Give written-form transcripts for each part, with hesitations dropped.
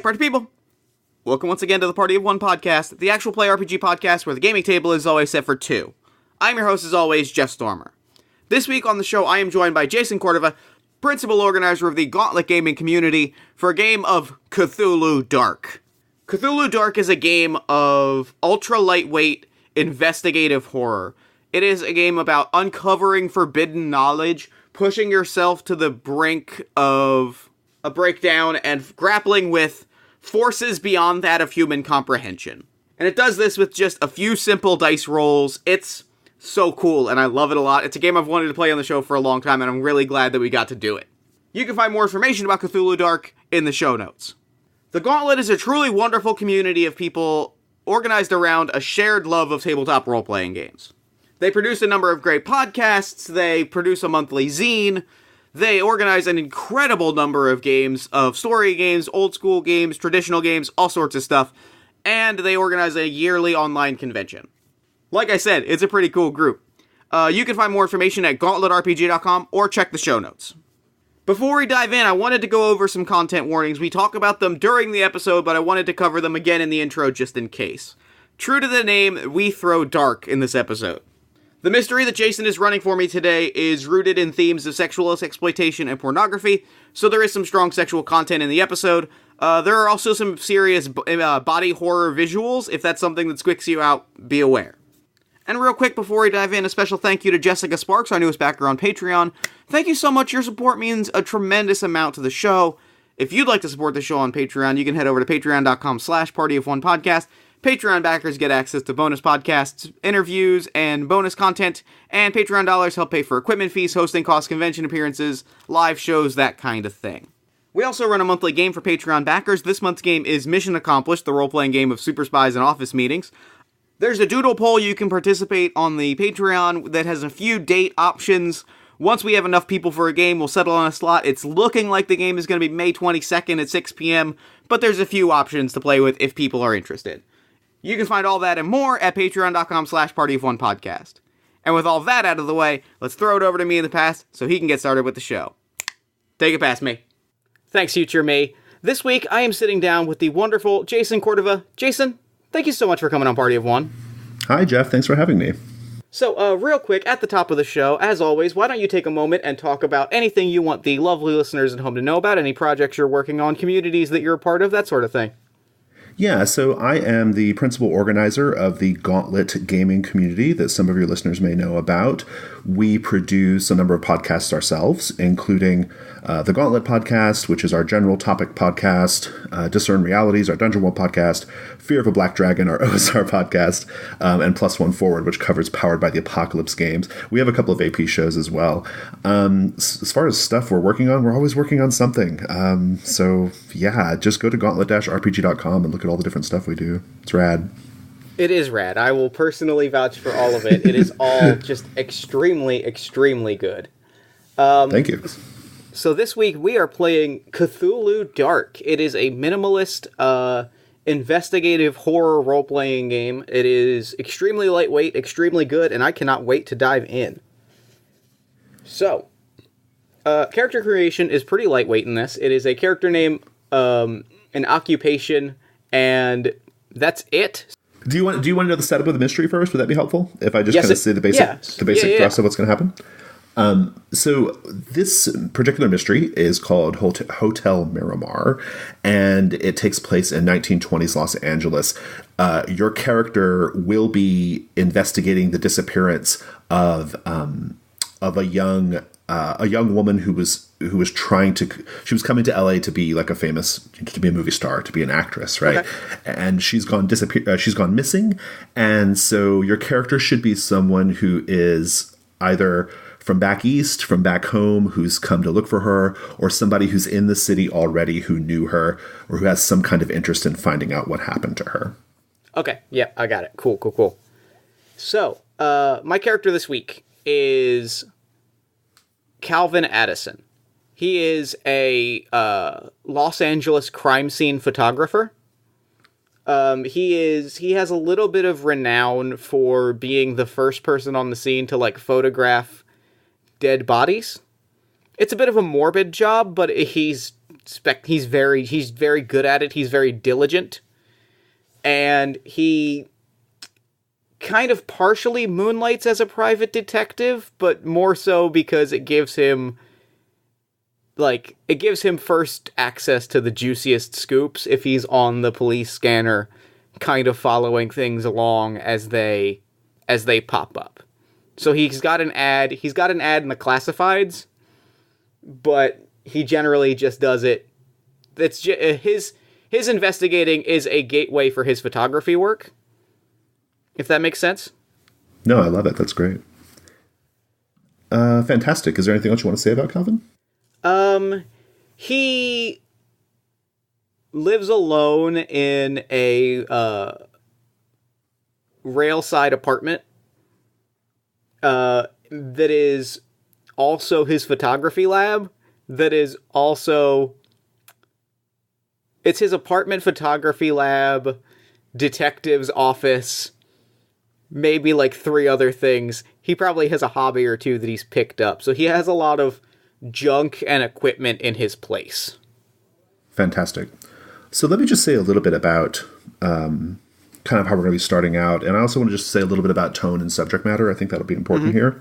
party people! Welcome once again to the Party of One podcast, the actual play RPG podcast where the gaming table is always set for two. I'm your host as always, Jeff Stormer. This week on the show I am joined by Jason Cordova, principal organizer of the Gauntlet gaming community, for a game of Cthulhu Dark. Cthulhu Dark is a game of ultra-lightweight investigative horror. It is a game about uncovering forbidden knowledge, pushing yourself to the brink of a breakdown, and grappling with forces beyond that of human comprehension. And it does this with just a few simple dice rolls. It's so cool, and I love it a lot. It's a game I've wanted to play on the show for a long time, and I'm really glad that we got to do it. You can find more information about Cthulhu Dark in the show notes. The Gauntlet is a truly wonderful community of people organized around a shared love of tabletop role-playing games. They produce a number of great podcasts, they produce a monthly zine, they organize an incredible number of games, of story games, old school games, traditional games, all sorts of stuff, and they organize a yearly online convention. Like I said, it's a pretty cool group. You can find more information at gauntletrpg.com or check the show notes. Before we dive in, I wanted to go over some content warnings. We talk about them during the episode, but I wanted to cover them again in the intro just in case. True to the name, we throw dark in this episode. The mystery that Jason is running for me today is rooted in themes of sexual exploitation and pornography, so there is some strong sexual content in the episode. There are also some serious body horror visuals. If that's something that squicks you out, be aware. And real quick, before we dive in, a special thank you to Jessica Sparks, our newest backer on Patreon. Thank you so much. Your support means a tremendous amount to the show. If you'd like to support the show on Patreon, you can head over to patreon.com/partyofonepodcast. Patreon backers get access to bonus podcasts, interviews, and bonus content, and Patreon dollars help pay for equipment fees, hosting costs, convention appearances, live shows, that kind of thing. We also run a monthly game for Patreon backers. This month's game is Mission Accomplished, the role-playing game of super spies and office meetings. There's a doodle poll you can participate on the Patreon that has a few date options. Once we have enough people for a game, we'll settle on a slot. It's looking like the game is going to be May 22nd at 6 p.m., but there's a few options to play with if people are interested. You can find all that and more at patreon.com/partyofonepodcast. And with all that out of the way, let's throw it over to me in the past so he can get started with the show. Take it past me. Thanks, future me. This week, I am sitting down with the wonderful Jason Cordova. Jason, thank you so much for coming on Party of One. Hi, Jeff. Thanks for having me. So, real quick, at the top of the show, as always, why don't you take a moment and talk about anything you want the lovely listeners at home to know about, any projects you're working on, communities that you're a part of, that sort of thing. Yeah, so I am the principal organizer of the Gauntlet gaming community that some of your listeners may know about. We produce a number of podcasts ourselves, including the Gauntlet podcast, which is our general topic podcast, Discern Realities, our Dungeon World podcast, Fear of a Black Dragon, our OSR podcast, and Plus One Forward, which covers Powered by the Apocalypse games. We have a couple of AP shows as well. As far as stuff we're working on, we're always working on something. So yeah, just go to gauntlet-rpg.com and look at all the different stuff we do. It's rad. It is rad. I will personally vouch for all of it. It is all just extremely, extremely good. Thank you. So this week we are playing Cthulhu Dark. It is a minimalist, investigative horror role-playing game. It is extremely lightweight, extremely good, and I cannot wait to dive in. So, character creation is pretty lightweight in this. It is a character name, an occupation, and that's it. Do you want to know the setup of the mystery first? Would that be helpful? If I just kind of say the basic thrust of what's going to happen? So this particular mystery is called Hotel Miramar, and it takes place in 1920s Los Angeles. Your character will be investigating the disappearance of a young woman who was coming to LA to be like to be a movie star, to be an actress, right? Okay. And she's gone missing. And so your character should be someone who is either from back east, from back home, who's come to look for her, or somebody who's in the city already who knew her, or who has some kind of interest in finding out what happened to her. Okay. Yeah, I got it. Cool. So, my character this week is Calvin Addison. He is a Los Angeles crime scene photographer. He has a little bit of renown for being the first person on the scene to photograph dead bodies. It's a bit of a morbid job, but he's he's very good at it. He's very diligent, and he kind of partially moonlights as a private detective, but more so because it gives him first access to the juiciest scoops if he's on the police scanner, kind of following things along as they pop up. So he's got an ad in the classifieds, but he generally just does it. That's his investigating is a gateway for his photography work, if that makes sense. No, I love it. That's great. Fantastic. Is there anything else you want to say about Calvin? He lives alone in a railside apartment that is also his photography lab. That is also... It's his apartment, photography lab, detective's office, maybe like 3 other things. He probably has a hobby or 2 that he's picked up. So he has a lot of junk and equipment in his place. Fantastic. So let me just say a little bit about kind of how we're going to be starting out. And I also want to just say a little bit about tone and subject matter. I think that'll be important here.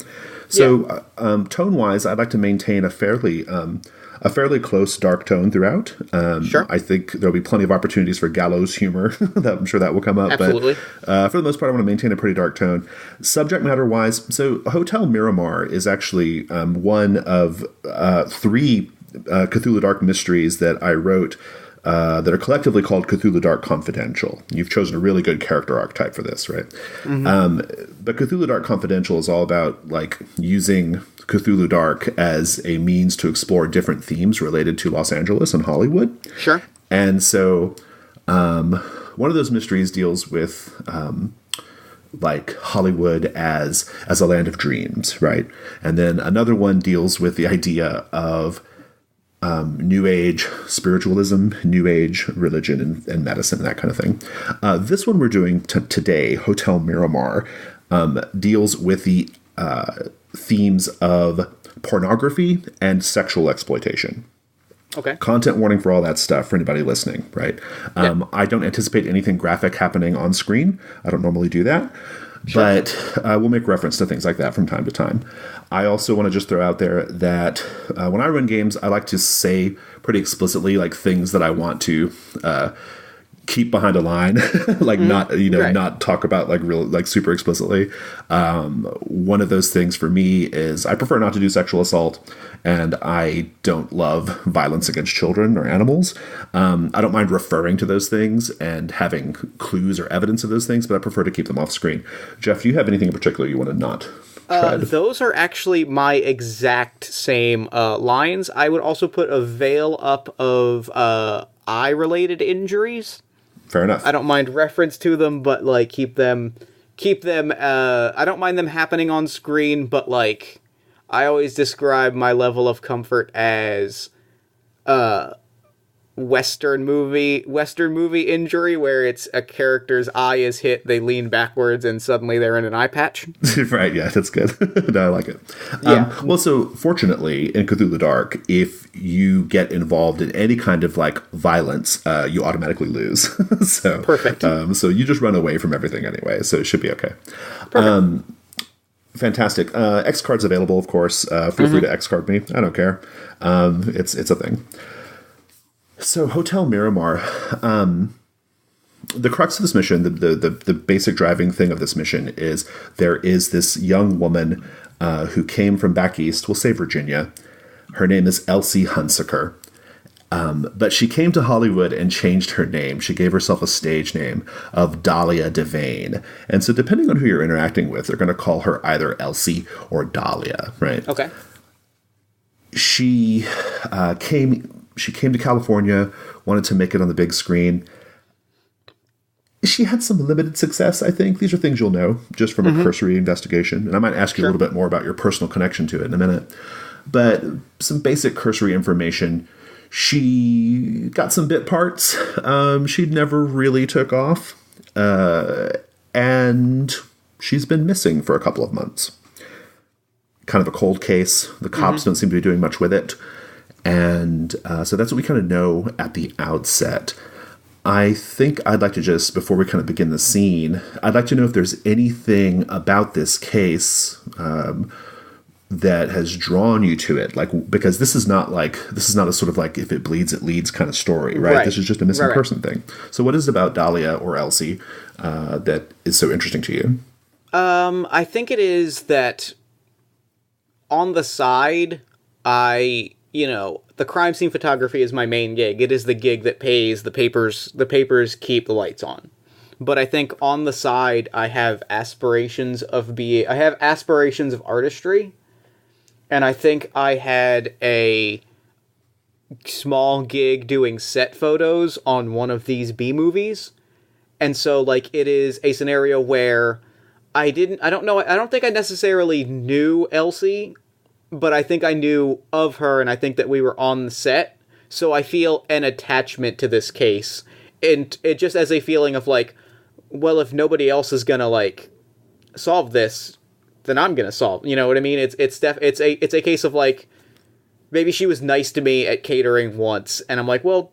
So tone-wise, I'd like to maintain a fairly close dark tone throughout. Sure. I think there'll be plenty of opportunities for gallows humor. I'm sure that will come up. Absolutely. But for the most part, I want to maintain a pretty dark tone. Subject matter-wise, so Hotel Miramar is actually one of 3 Cthulhu Dark mysteries that I wrote that are collectively called Cthulhu Dark Confidential. You've chosen a really good character archetype for this, right? But Cthulhu Dark Confidential is all about like using Cthulhu Dark as a means to explore different themes related to Los Angeles and Hollywood. Sure. And so one of those mysteries deals with like Hollywood as a land of dreams, right? And then another one deals with the idea of New Age spiritualism, New Age religion and medicine, that kind of thing. This one we're doing today, Hotel Miramar, deals with the themes of pornography and sexual exploitation. Okay. Content warning for all that stuff for anybody listening, right? I don't anticipate anything graphic happening on screen. I don't normally do that. Sure. But we'll make reference to things like that from time to time. I also want to just throw out there that when I run games, I like to say pretty explicitly like things that I want to keep behind a line, like not talk about like real, like super explicitly. One of those things for me is I prefer not to do sexual assault, and I don't love violence against children or animals. I don't mind referring to those things and having clues or evidence of those things, but I prefer to keep them off screen. Jeff, do you have anything in particular you want to not tread? Those are actually my exact same lines. I would also put a veil up of eye-related injuries. Fair enough. I don't mind reference to them, but like keep them I don't mind them happening on screen, but like I always describe my level of comfort as Western movie injury, where it's a character's eye is hit, they lean backwards, and suddenly they're in an eye patch. Right, yeah, that's good. No, I like it. Yeah. Well, so fortunately, in Cthulhu Dark, if you get involved in any kind of like violence, you automatically lose. So perfect. So you just run away from everything anyway, so it should be okay. Perfect. Fantastic. X cards available, of course. Feel free to X card me. I don't care. It's a thing. So Hotel Miramar, the crux of this mission, the basic driving thing of this mission is there is this young woman who came from back east, we'll say Virginia. Her name is Elsie Hunsaker. But she came to Hollywood and changed her name. She gave herself a stage name of Dahlia Devane. And so depending on who you're interacting with, they're going to call her either Elsie or Dahlia, right? Okay. She came to California, wanted to make it on the big screen. She had some limited success, I think. These are things you'll know just from a cursory investigation. And I might ask you a little bit more about your personal connection to it in a minute. But some basic cursory information. She got some bit parts. She'd never really took off. And she's been missing for a couple of months. Kind of a cold case. The cops don't seem to be doing much with it. And so that's what we kind of know at the outset. I think I'd like to just, before we kind of begin the scene, I'd like to know if there's anything about this case that has drawn you to it. Like, because this is not a sort of like, if it bleeds, it leads kind of story, right? This is just a missing person thing. So what is it about Dahlia or Elsie that is so interesting to you? I think it is that on the side, the crime scene photography is my main gig. It is the gig that pays. The papers keep the lights on. But I think on the side, I have aspirations of artistry. And I think I had a small gig doing set photos on one of these B movies. And so, like, it is a scenario where I don't think I necessarily knew Elsie, but I think I knew of her, and I think that we were on the set, so I feel an attachment to this case, and it just as a feeling of, like, well, if nobody else is gonna, like, solve this, then I'm gonna solve, you know what I mean? It's a case of, like, maybe she was nice to me at catering once, and I'm like, well,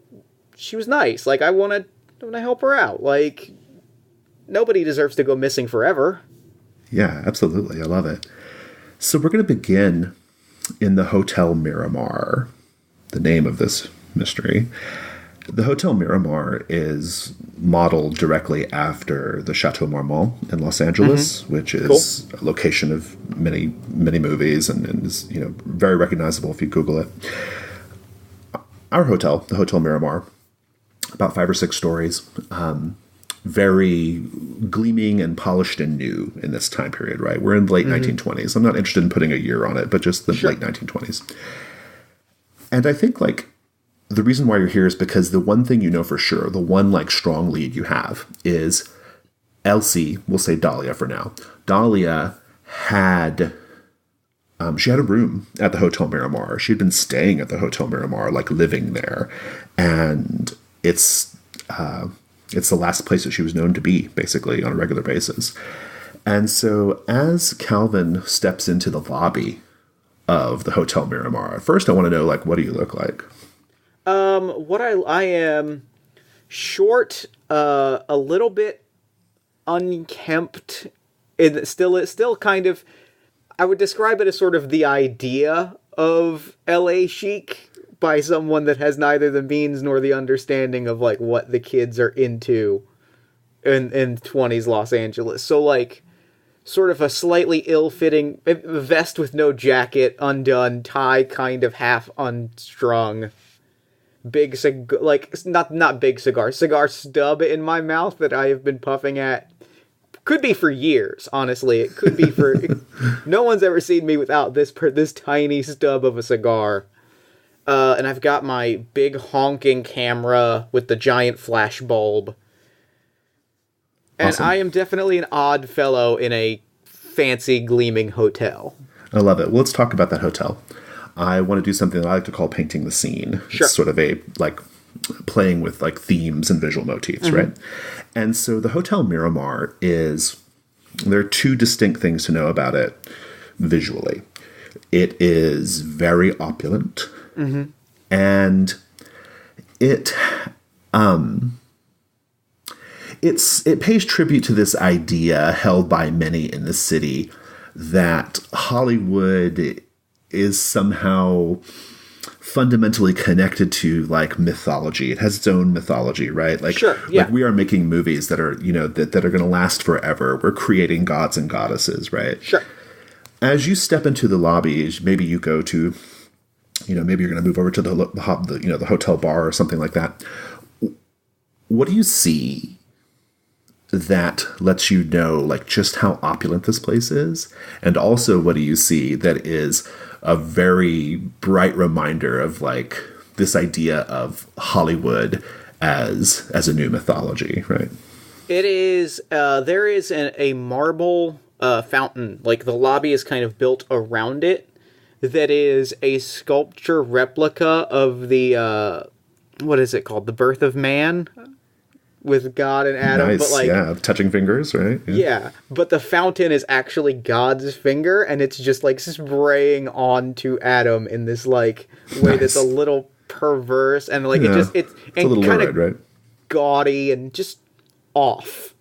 she was nice, like, I wanna help her out, like, nobody deserves to go missing forever. Yeah, absolutely, I love it. So we're gonna begin in the Hotel Miramar, the name of this mystery. The Hotel Miramar is modeled directly after the Chateau Marmont in Los Angeles, which is a location of many, many movies and is, very recognizable if you Google it. Our hotel, the Hotel Miramar, about 5 or 6 stories, very gleaming and polished and new in this time period, right? We're in the late 1920s. I'm not interested in putting a year on it, but just the late 1920s. And I think, like, the reason why you're here is because the one thing you know for sure, the one, like, strong lead you have is Elsie, we'll say Dahlia for now. Dahlia had, she had a room at the Hotel Miramar. She'd been staying at the Hotel Miramar, like, living there. And it's the last place that she was known to be, basically, on a regular basis. And so as Calvin steps into the lobby of the Hotel Miramar, first I want to know, like, what do you look like? I am short, a little bit unkempt. It's still kind of, I would describe it as sort of the idea of LA chic, by someone that has neither the means nor the understanding of, like, what the kids are into in 20s Los Angeles. So, like, sort of a slightly ill-fitting vest with no jacket, undone, tie kind of half unstrung, big not big cigar stub in my mouth that I have been puffing at. Could be for years, honestly. It could be for... No one's ever seen me without this tiny stub of a cigar. And I've got my big honking camera with the giant flash bulb. And awesome. I am definitely an odd fellow in a fancy, gleaming hotel. I love it. Well, let's talk about that hotel. I want to do something that I like to call painting the scene. Sure. It's sort of a, like, playing with, like, themes and visual motifs, right? And so the Hotel Miramar there are 2 distinct things to know about it visually. It is very opulent. And it pays tribute to this idea held by many in the city that Hollywood is somehow fundamentally connected to, like, mythology. It has its own mythology, right? Like, like, we are making movies that are, that are going to last forever. We're creating gods and goddesses, right? Sure. As you step into the lobby, maybe you go to, maybe you're going to move over to the hotel bar or something like that. What do you see that lets you know, like, just how opulent this place is? And also, what do you see that is a very bright reminder of, like, this idea of Hollywood as a new mythology, right? It is, there is a marble fountain, like, the lobby is kind of built around it, that is a sculpture replica of the, what is it called? The Birth of Man? with God and Adam. Nice, but like, yeah, touching fingers, right? Yeah, but the fountain is actually God's finger, and it's just like spraying onto Adam in this like way that's a little perverse, and like it's a little lurid, right? Gaudy and just off.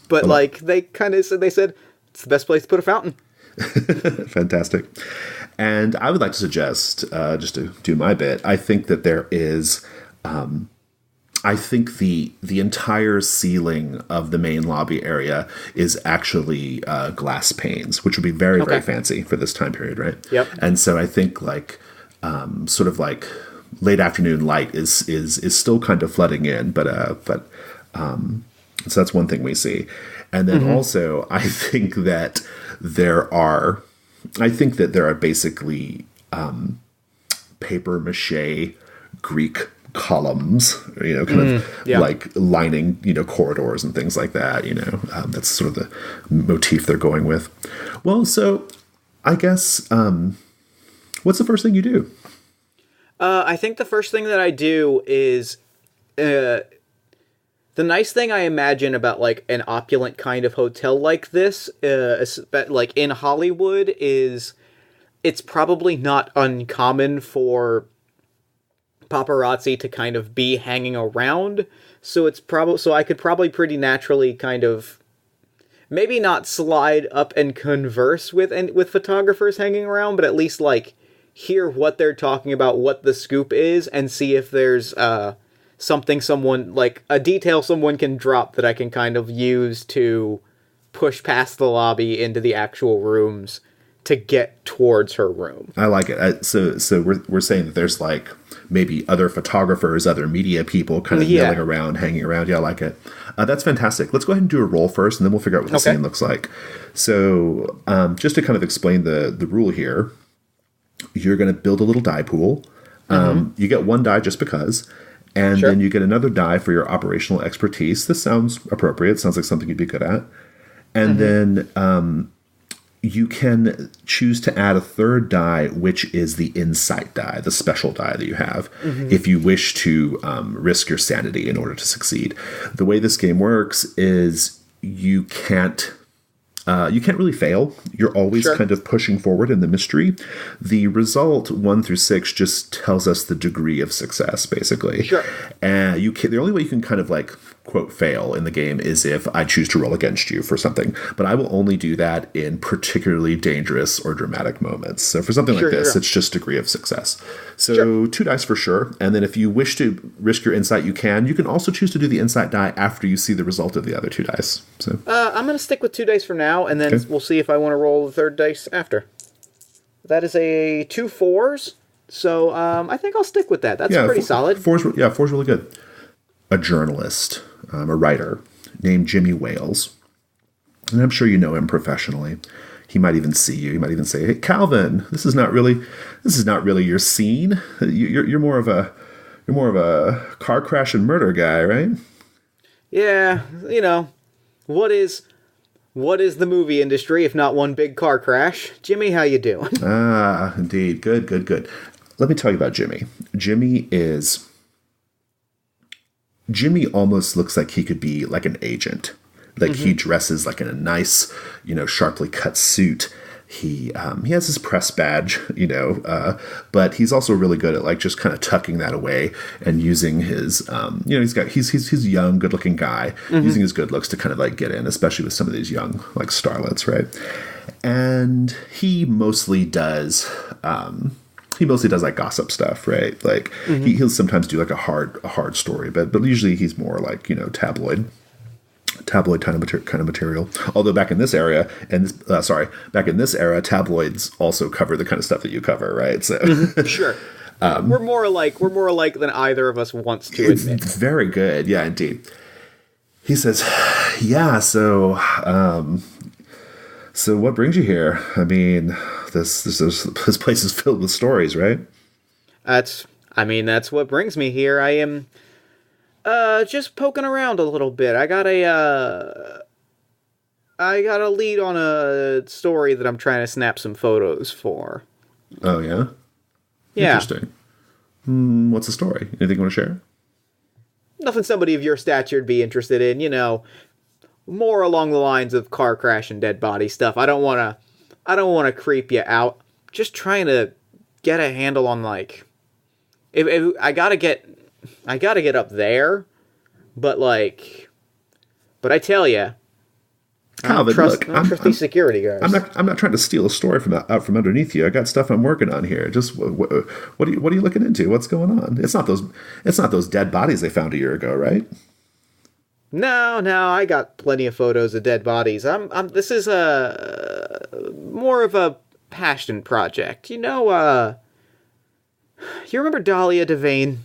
But like they said it's the best place to put a fountain. Fantastic. And I would like to suggest, just to do my bit, I think that there is, I think the entire ceiling of the main lobby area is actually glass panes, which would be very, very fancy for this time period, right? Yep. And so I think like sort of like late afternoon light is still kind of flooding in, but so that's one thing we see. And then also I think that there are basically paper mache Greek columns, like lining, corridors and things like that. That's sort of the motif they're going with. Well, so I guess, what's the first thing you do? I think the first thing that I do is, the nice thing I imagine about like an opulent kind of hotel like this, like in Hollywood, is it's probably not uncommon for paparazzi to kind of be hanging around. So I could probably pretty naturally kind of maybe not slide up and converse with photographers hanging around, but at least like hear what they're talking about, what the scoop is, and see if there's a detail someone can drop that I can kind of use to push past the lobby into the actual rooms to get towards her room. I like it. So we're saying that there's like maybe other photographers, other media people kind of milling around, hanging around. Yeah, I like it. That's fantastic. Let's go ahead and do a roll first, and then we'll figure out what the scene looks like. So just to kind of explain the rule here, you're going to build a little die pool. You get one die just because. And then you get another die for your operational expertise. This sounds appropriate. Sounds like something you'd be good at. And then you can choose to add a third die, which is the insight die, the special die that you have, if you wish to risk your sanity in order to succeed. The way this game works is you can't really fail. You're always kind of pushing forward in the mystery. The result 1 through 6 just tells us the degree of success, basically. Sure. And the only way you can kind of like quote fail in the game is if I choose to roll against you for something. But I will only do that in particularly dangerous or dramatic moments. So for something like this, it's just degree of success. So 2 dice for sure. And then if you wish to risk your insight, you can. You can also choose to do the insight die after you see the result of the other 2 dice. So I'm going to stick with 2 dice for now, and then we'll see if I want to roll the third dice after. That is a 2 4s. So I think I'll stick with that. That's pretty solid. 4's really good. A journalist, a writer named Jimmy Wales. And I'm sure you know him professionally. He might even see you. He might even say, "Hey, Calvin, this is not really your scene. You're more of a car crash and murder guy, right?" Yeah, what is the movie industry if not one big car crash? Jimmy, how you doing? Ah, indeed. Good. Let me tell you about Jimmy. Jimmy almost looks like he could be like an agent. Like he dresses like in a nice, sharply cut suit. He has his press badge, but he's also really good at like just kind of tucking that away and using his, he's a young, good looking guy, using his good looks to kind of like get in, especially with some of these young like starlets, right? And he mostly does like gossip stuff, right? Like he'll sometimes do like a hard story, but usually he's more like, tabloid kind of material. Although back in this era, tabloids also cover the kind of stuff that you cover, right? So sure. We're more alike than either of us wants to admit. Very good. Yeah, indeed. He says, "Yeah, so what brings you here? I mean, this place is filled with stories, right?" That's what brings me here. I am just poking around a little bit. I got a lead on a story that I'm trying to snap some photos for. Oh, yeah? Yeah. Interesting. What's the story? Anything you want to share? nothing somebody of your stature would be interested in, you know, more along the lines of car crash and dead body stuff. I don't want to creep you out. Just trying to get a handle on, like, if I gotta get up there, but I tell you, Calvin, I trust these security guys. I'm not trying to steal a story out from underneath you. I got stuff I'm working on here. Just what are you looking into? What's going on? It's not those dead bodies they found a year ago, right? No, I got plenty of photos of dead bodies. This is more of a passion project. You know, you remember Dahlia Devane?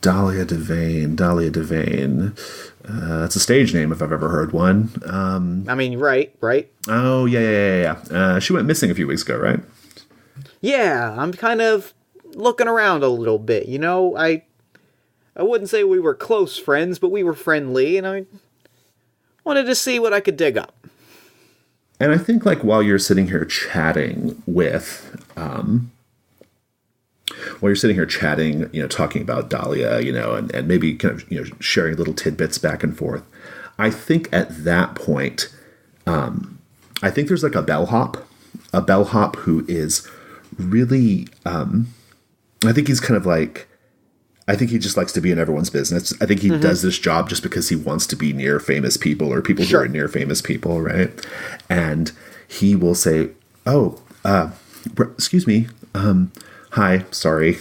Dahlia Devane. That's a stage name if I've ever heard one. I mean, right. Oh, yeah. She went missing a few weeks ago, right? Yeah, I'm kind of looking around a little bit. You know, I wouldn't say we were close friends, but we were friendly, and I wanted to see what I could dig up. And I think, like, while you're sitting here chatting, you know, talking about Dahlia, you know, and maybe kind of, you know, sharing little tidbits back and forth, I think at that point, I think there's like a bellhop who is really, I think he's kind of like, I think he just likes to be in everyone's business. I think he does this job just because he wants to be near famous people or people who are near famous people, right? And he will say, "Oh, excuse me, hi, sorry,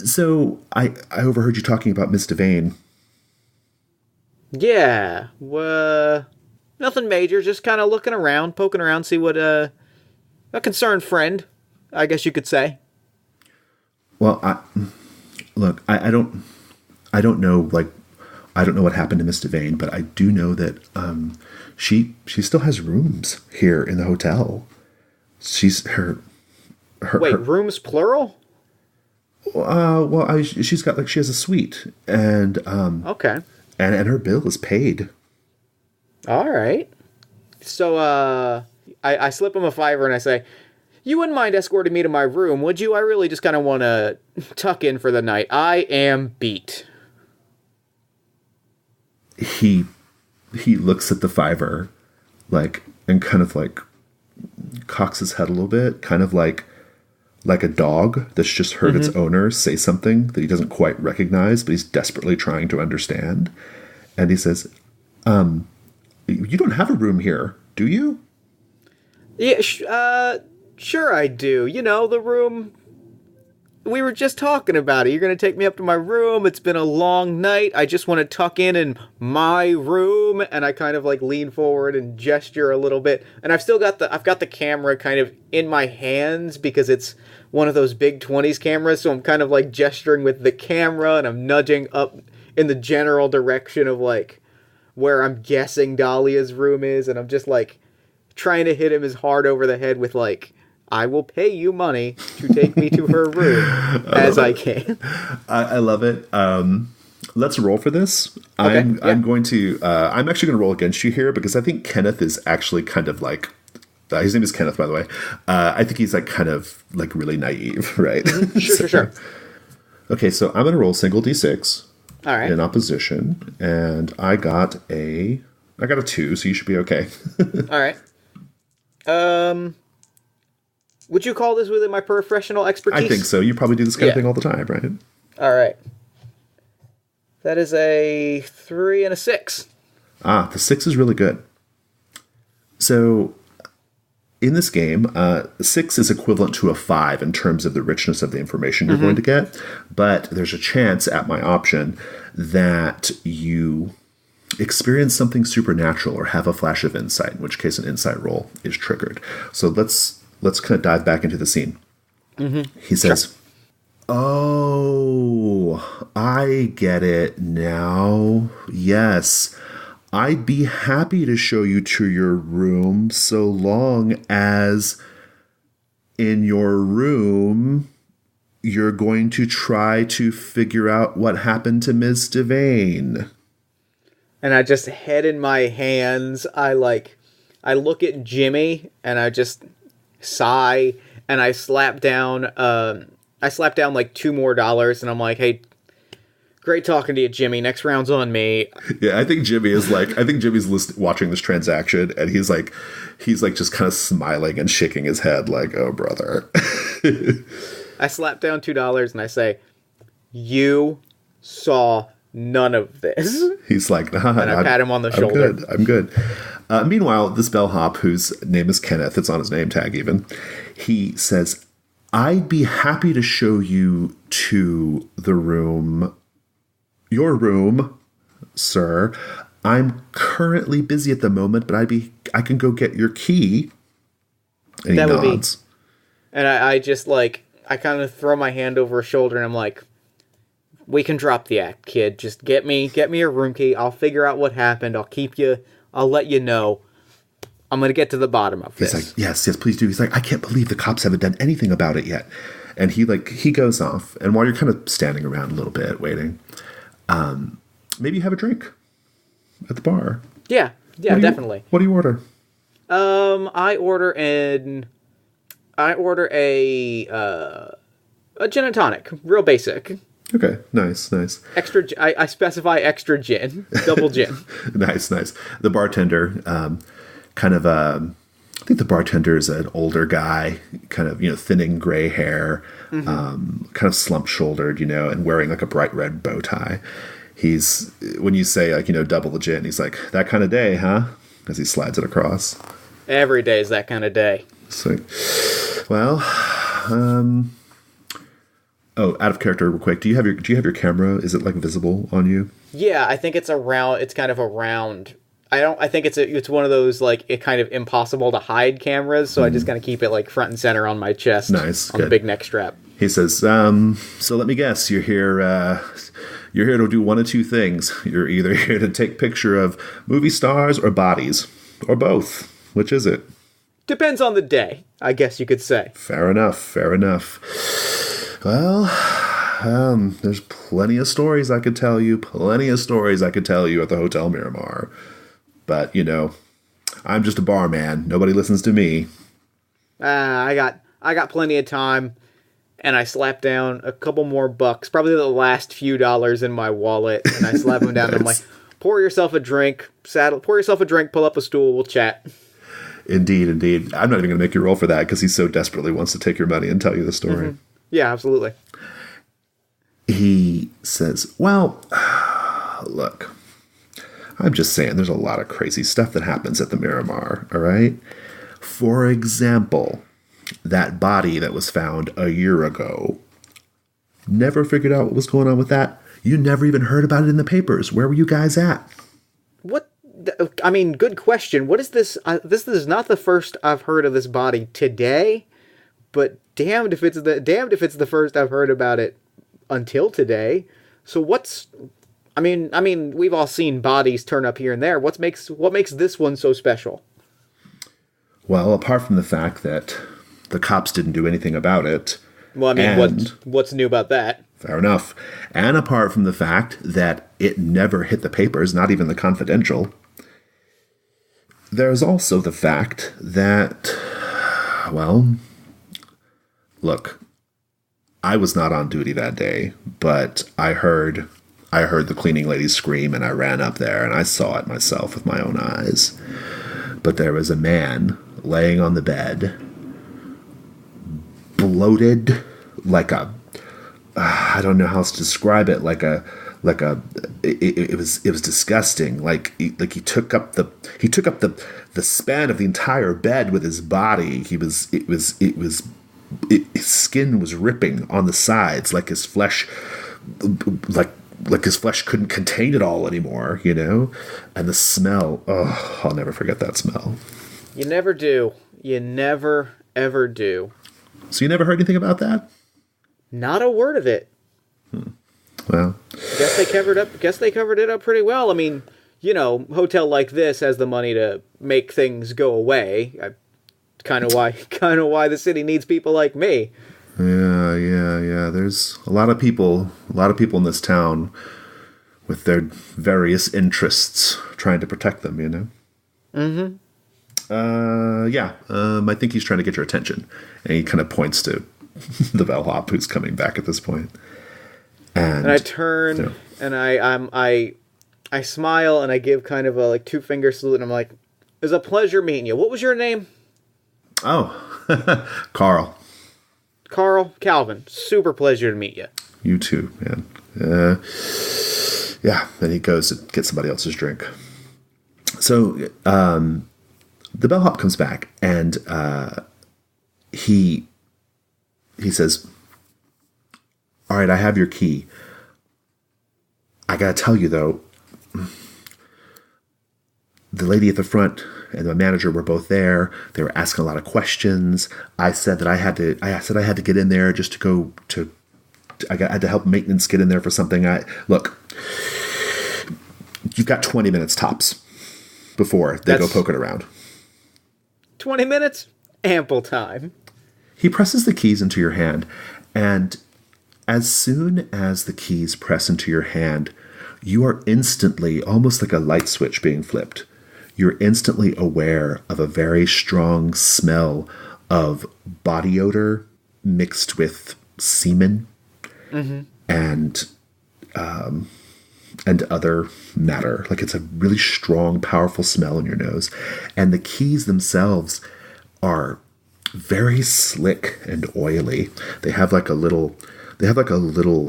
so I overheard you talking about Miss Devane." Yeah, nothing major, just kind of looking around, poking around, see what a concerned friend, I guess you could say. Well, I don't know, like, I don't know what happened to Miss Devane, but I do know that she still has rooms here in the hotel. She's her rooms plural? Well, she's got, like, she has a suite, and okay, and her bill is paid. All right. So I slip him a $5 and I say, "You wouldn't mind escorting me to my room, would you? I really just kind of want to tuck in for the night. I am beat." He looks at the $5, like, and kind of like cocks his head a little bit, kind of like a dog that's just heard its owner say something that he doesn't quite recognize, but he's desperately trying to understand. And he says, "You don't have a room here, do you?" Yeah, sure I do. You know, the room, we were just talking about it. You're going to take me up to my room. It's been a long night. I just want to tuck in my room. And I kind of like lean forward and gesture a little bit. And I've got the camera kind of in my hands because it's one of those big 20s cameras. So I'm kind of like gesturing with the camera and I'm nudging up in the general direction of like where I'm guessing Dahlia's room is. And I'm just like trying to hit him as hard over the head with like, "I will pay you money to take me to her room as I can." I love it. Let's roll for this. Okay, I'm actually going to roll against you here because I think Kenneth is actually kind of like, his name is Kenneth, by the way. I think he's like kind of like really naive, right? Sure. Okay, so I'm going to roll single D6. All right. In opposition, and I got a 2, so you should be okay. All right. Would you call this within my professional expertise? I think so. You probably do this kind of thing all the time, right? All right. That is a 3 and a 6. The 6 is really good. So, in this game, 6 is equivalent to a 5 in terms of the richness of the information you're going to get, but there's a chance at my option that you experience something supernatural or have a flash of insight, in which case an insight roll is triggered. So let's kind of dive back into the scene. He says, "Oh, I get it now. Yes, I'd be happy to show you to your room so long as in your room you're going to try to figure out what happened to Miss Devane." And I just head in my hands. I look at Jimmy and I just sigh and I slap down slap down like $2 more, and I'm like, hey, great talking to you, Jimmy. Next round's on me. Yeah, I think Jimmy's watching this transaction, and he's like just kind of smiling and shaking his head like, oh, brother. I slap down $2 and I say, you saw none of this. He's like, nah, and I pat him on the shoulder. I'm good. Meanwhile, this bellhop, whose name is Kenneth, it's on his name tag even, he says, I'd be happy to show you to the room, your room, sir. I'm currently busy at the moment, but I can go get your key. And he nods. And I just like, I kind of throw my hand over his shoulder and I'm like, we can drop the act, kid. Just get me a room key. I'll figure out what happened. I'll let you know. I'm going to get to the bottom of this. He's like, yes, please do. He's like, I can't believe the cops haven't done anything about it yet. And he goes off. And while you're kind of standing around a little bit waiting, maybe you have a drink at the bar. Yeah, definitely. What do you order? I order a gin and tonic, real basic. Okay, nice. Extra. I specify extra gin, double gin. Nice. The bartender, I think the bartender is an older guy, kind of, thinning gray hair, kind of slump-shouldered, and wearing like a bright red bow tie. He's, when you say like, double the gin, he's like, that kind of day, huh? As he slides it across. Every day is that kind of day. So, well, out of character real quick. Do you have your camera? Is it like visible on you? Yeah, I think it's kind of a round. I think it's one of those like it kind of impossible to hide cameras, so I just kind of keep it like front and center on my chest. Nice. On the big neck strap. He says, so let me guess, you're here to do one of two things. You're either here to take picture of movie stars or bodies, or both. Which is it? Depends on the day, I guess you could say. Fair enough. Well, there's plenty of stories I could tell you. At the Hotel Miramar. But, I'm just a barman. Nobody listens to me. I got plenty of time. And I slap down a couple more bucks, probably the last few dollars in my wallet. And I slap them down. Nice. And I'm like, pour yourself a drink, pull up a stool, we'll chat. Indeed. I'm not even going to make you roll for that because he so desperately wants to take your money and tell you the story. Mm-hmm. Yeah, absolutely. He says, well, look, I'm just saying there's a lot of crazy stuff that happens at the Miramar, all right? For example, that body that was found a year ago. Never figured out what was going on with that. You never even heard about it in the papers. Where were you guys at? What? I mean, good question. What is this? This is not the first I've heard of this body today, but damned if it's the first I've heard about it until today. So what's? I mean, we've all seen bodies turn up here and there. What makes this one so special? Well, apart from the fact that the cops didn't do anything about it. Well, I mean, what's new about that? Fair enough. And apart from the fact that it never hit the papers, not even the Confidential, there's also the fact that, well, look, I was not on duty that day, but I heard the cleaning lady scream and I ran up there and I saw it myself with my own eyes. But there was a man laying on the bed, bloated like a, I don't know how else to describe it, it was disgusting. Like he took up the span of the entire bed with his body. His skin was ripping on the sides, like his flesh, like his flesh couldn't contain it all anymore, and the smell, I'll never forget that smell. You never do. You never, ever do. So you never heard anything about that? Not a word of it. Well, Guess they covered it up pretty well. I mean, hotel like this has the money to make things go away. Kind of why the city needs people like me. Yeah. There's a lot of people in this town with their various interests trying to protect them, I think he's trying to get your attention. And he kind of points to the bellhop who's coming back at this point. And I turn and I smile and I give kind of a like 2-finger salute and I'm like, "It was a pleasure meeting you. What was your name?" Oh, Carl. Carl, Calvin. Super pleasure to meet you. You too, man. Yeah. Then he goes to get somebody else's drink. So the bellhop comes back and he says, "All right, I have your key. I gotta tell you though, the lady at the front and the manager were both there. They were asking a lot of questions. I said I had to get in there just to go to. I had to help maintenance get in there for something. Look, you've got 20 minutes tops before they go poking around. 20 minutes? Ample time." He presses the keys into your hand, and as soon as the keys press into your hand, you are instantly, almost like a light switch being flipped, you're instantly aware of a very strong smell of body odor mixed with semen and other matter. Like it's a really strong, powerful smell in your nose. And the keys themselves are very slick and oily. They have like a little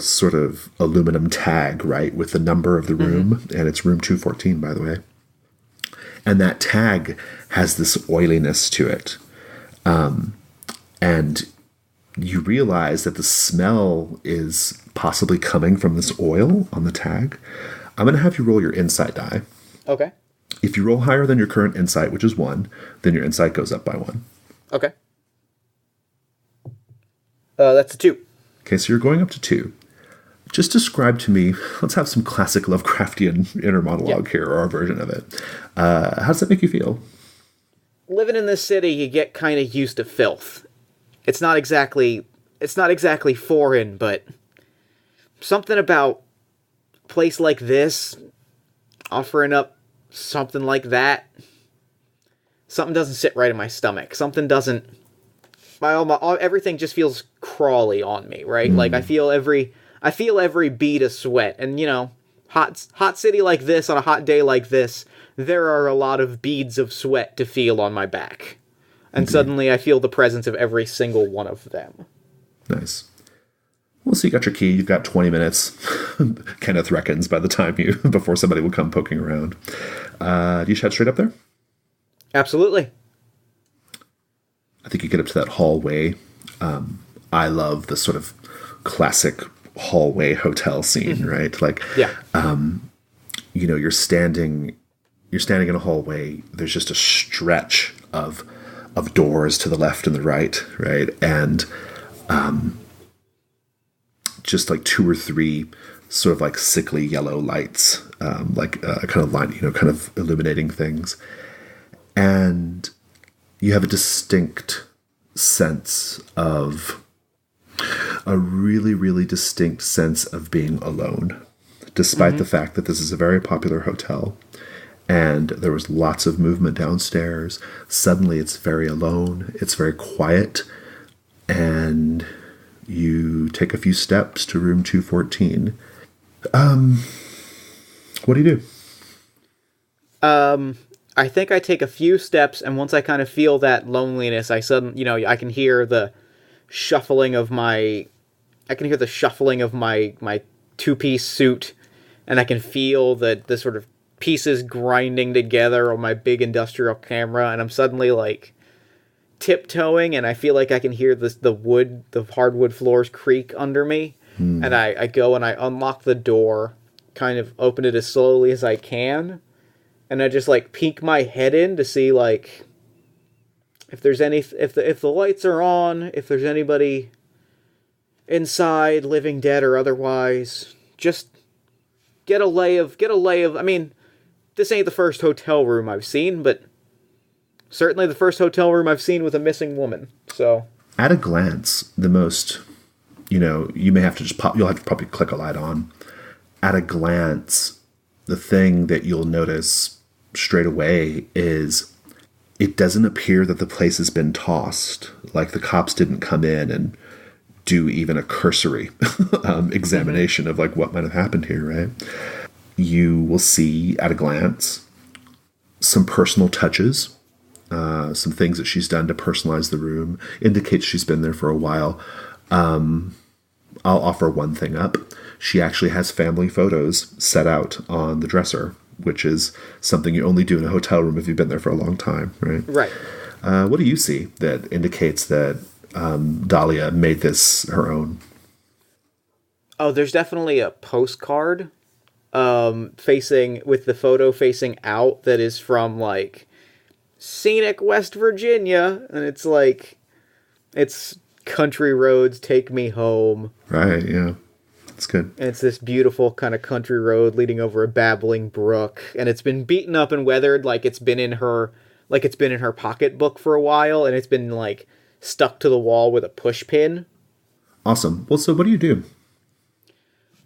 sort of aluminum tag, right, with the number of the room, and it's room 214, by the way. And that tag has this oiliness to it. And you realize that the smell is possibly coming from this oil on the tag. I'm going to have you roll your insight die. Okay. If you roll higher than your current insight, which is 1, then your insight goes up by 1. Okay. That's a 2. Okay, so you're going up to 2. Just describe to me, let's have some classic Lovecraftian inner monologue here, or our version of it. How does that make you feel? Living in this city, you get kind of used to filth. It's not exactly foreign, but something about a place like this, offering up something like that, something doesn't sit right in my stomach. Something doesn't... everything just feels crawly on me, right? Like I feel every bead of sweat, and hot city like this on a hot day like this, there are a lot of beads of sweat to feel on my back, and suddenly I feel the presence of every single one of them. Nice. Well, so you got your key. You've got 20 minutes. Kenneth reckons by the time before somebody will come poking around. Do you head straight up there? Absolutely. I think you get up to that hallway. I love the sort of classic hallway hotel scene, right? Like, you're standing in a hallway. There's just a stretch of doors to the left and the right? And just like 2 or 3 sort of like sickly yellow lights, kind of illuminating things. And you have a distinct sense of a really, really distinct sense of being alone, despite the fact that this is a very popular hotel and there was lots of movement downstairs. Suddenly it's very alone. It's very quiet. And you take a few steps to room 214. What do you do? I think I take a few steps, and once I kind of feel that loneliness, I I can hear the shuffling of my 2-piece suit, and I can feel the sort of pieces grinding together on my big industrial camera, and I'm suddenly like tiptoeing, and I feel like I can hear the hardwood floors creak under me, and I go and I unlock the door, kind of open it as slowly as I can. And I just like peek my head in to see like if the lights are on, if there's anybody inside, living, dead, or otherwise. Just get a lay of. I mean, this ain't the first hotel room I've seen, but certainly the first hotel room I've seen with a missing woman. So at a glance, the most, you may have to just you'll have to probably click a light on. At a glance, the thing that you'll notice straight away is it doesn't appear that the place has been tossed. Like the cops didn't come in and, do even a cursory examination of like what might have happened here, right? You will see at a glance some personal touches, some things that she's done to personalize the room, indicates she's been there for a while. I'll offer one thing up. She actually has family photos set out on the dresser, which is something you only do in a hotel room if you've been there for a long time, right? Right. What do you see that indicates that Dahlia made this her own? Oh, there's definitely a postcard facing with the photo facing out that is from like scenic West Virginia, and it's like it's country roads take me home. Right, yeah. It's good. And it's this beautiful kind of country road leading over a babbling brook, and it's been beaten up and weathered like it's been in her pocketbook for a while, and it's been like stuck to the wall with a push pin. Awesome. Well, so what do you do?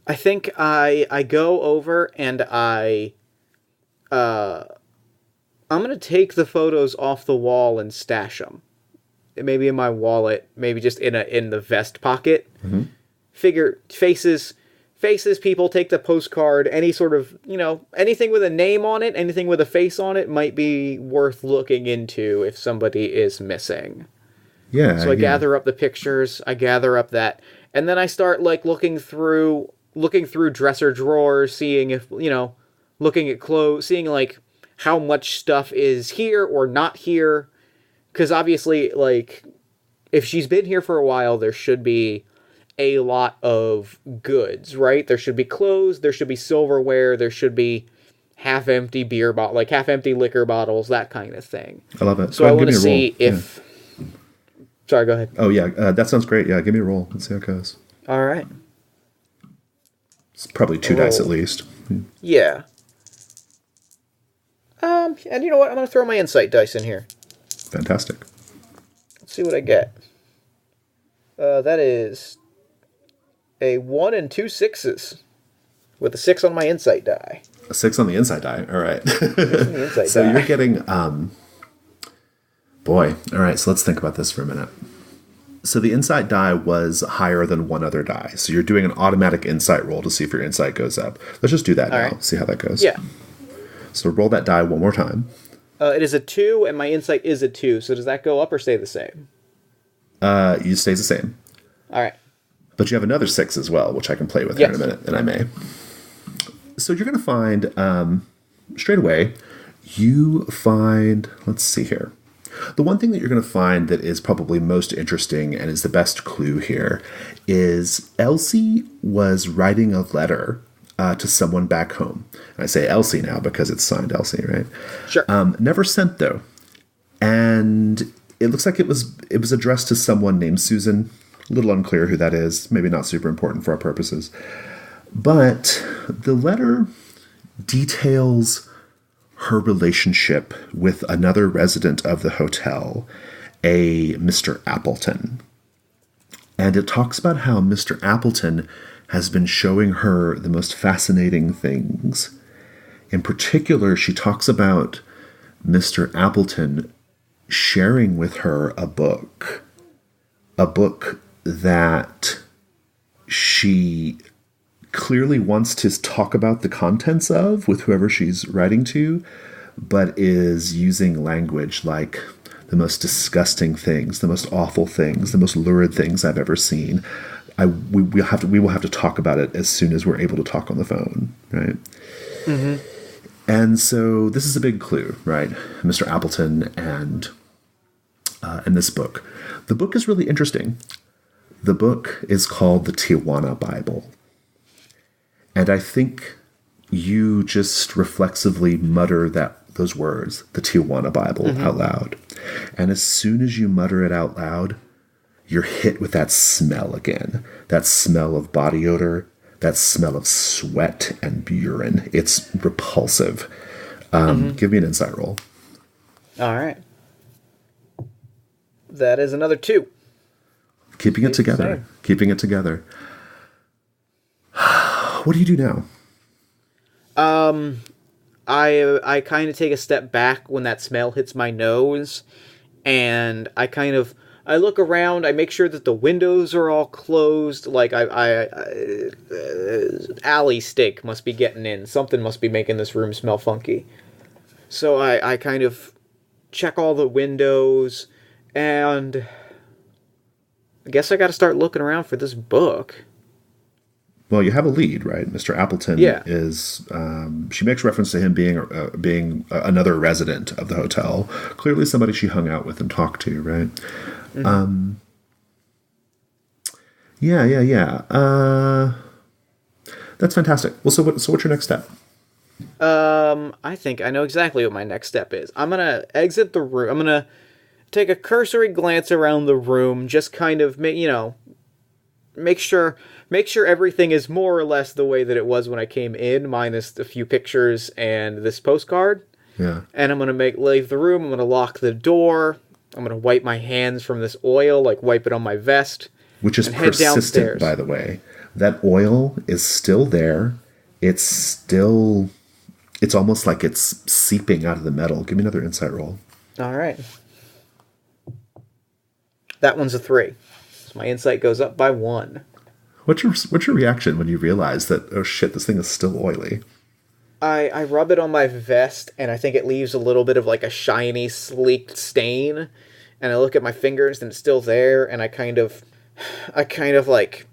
I think I go over and I'm gonna take the photos off the wall and stash them. Maybe in my wallet, maybe just in the vest pocket. Mm-hmm. Figure faces, people take the postcard, any sort of, anything with a name on it, anything with a face on it might be worth looking into if somebody is missing. Yeah. So I gather up the pictures, I gather up that, and then I start like looking through dresser drawers, seeing if, looking at clothes, seeing like how much stuff is here or not here. Because obviously, like, if she's been here for a while, there should be a lot of goods, right? There should be clothes, there should be silverware, there should be half-empty half-empty liquor bottles, that kind of thing. I love it. So I want to see if... Yeah. Sorry, go ahead. Oh, yeah, that sounds great. Yeah, give me a roll. Let's see how it goes. All right. It's probably 2 dice at least. Yeah. And you know what? I'm going to throw my insight dice in here. Fantastic. Let's see what I get. That is a 1 and 2 6s with a 6 on my insight die. A 6 on the insight die. All right. So you're getting boy. All right, so let's think about this for a minute. So the insight die was higher than one other die. So you're doing an automatic insight roll to see if your insight goes up. Let's just do that now. Right. See how that goes. Yeah. So roll that die one more time. It is a 2, and my insight is a 2. So does that go up or stay the same? It stays the same. All right. But you have another 6 as well, which I can play with here in a minute, and I may. So you're going to find, straight away, let's see here. The one thing that you're going to find that is probably most interesting and is the best clue here is Elsie was writing a letter to someone back home. And I say Elsie now because it's signed Elsie, right? Sure. Never sent, though. And it looks like it was addressed to someone named Susan. A little unclear who that is. Maybe not super important for our purposes. But the letter details her relationship with another resident of the hotel, a Mr. Appleton. And it talks about how Mr. Appleton has been showing her the most fascinating things. In particular, she talks about Mr. Appleton sharing with her a book that she clearly wants to talk about the contents of with whoever she's writing to, but is using language like the most disgusting things, the most awful things, the most lurid things I've ever seen. We will have to talk about it as soon as we're able to talk on the phone, right? Mm-hmm. And so this is a big clue, right? Mr. Appleton and this book. The book is really interesting. The book is called the Tijuana Bible. And I think you just reflexively mutter those words, the Tijuana Bible, out loud. And as soon as you mutter it out loud, you're hit with that smell again. That smell of body odor, that smell of sweat and urine. It's repulsive. Give me an insight roll. All right. That is another 2. Keeping it together. Keeping it together. What do you do now? I kind of take a step back when that smell hits my nose, and I kind of I look around. I make sure that the windows are all closed. Like alley steak must be getting in. Something must be making this room smell funky. So I kind of check all the windows, and I guess I got to start looking around for this book. Well, you have a lead, right? Mr. Appleton is. She makes reference to him being another resident of the hotel. Clearly, somebody she hung out with and talked to, right? Mm-hmm. Yeah. That's fantastic. Well, so what's your next step? I think I know exactly what my next step is. I'm gonna exit the room. I'm gonna take a cursory glance around the room, just kind of make sure everything is more or less the way that it was when I came in, minus a few pictures and this postcard. Yeah. And I'm gonna leave the room. I'm gonna lock the door. I'm gonna wipe my hands from this oil, like wipe it on my vest, which is persistent, by the way. That oil is still there. It's almost like it's seeping out of the metal. Give me another insight roll. All right. That one's a 3. So my insight goes up by 1. What's your reaction when you realize that, oh shit, this thing is still oily? I rub it on my vest, and I think it leaves a little bit of like a shiny, sleeked stain. And I look at my fingers, and it's still there. And I kind of like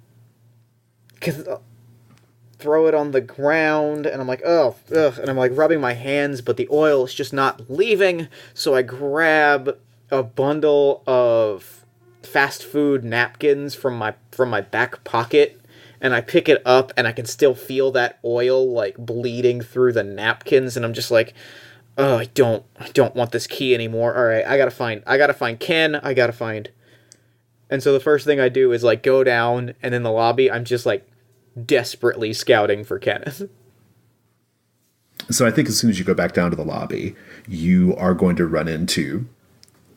throw it on the ground, and I'm like, ugh, and I'm like rubbing my hands, but the oil is just not leaving. So I grab a bundle of fast food napkins from my back pocket, and I pick it up, and I can still feel that oil like bleeding through the napkins, and I'm just like, oh, I don't want this key anymore. All right, I gotta find Ken. And so the first thing I do is like go down, and in the lobby, I'm just like desperately scouting for Kenneth. So I think as soon as you go back down to the lobby, you are going to run into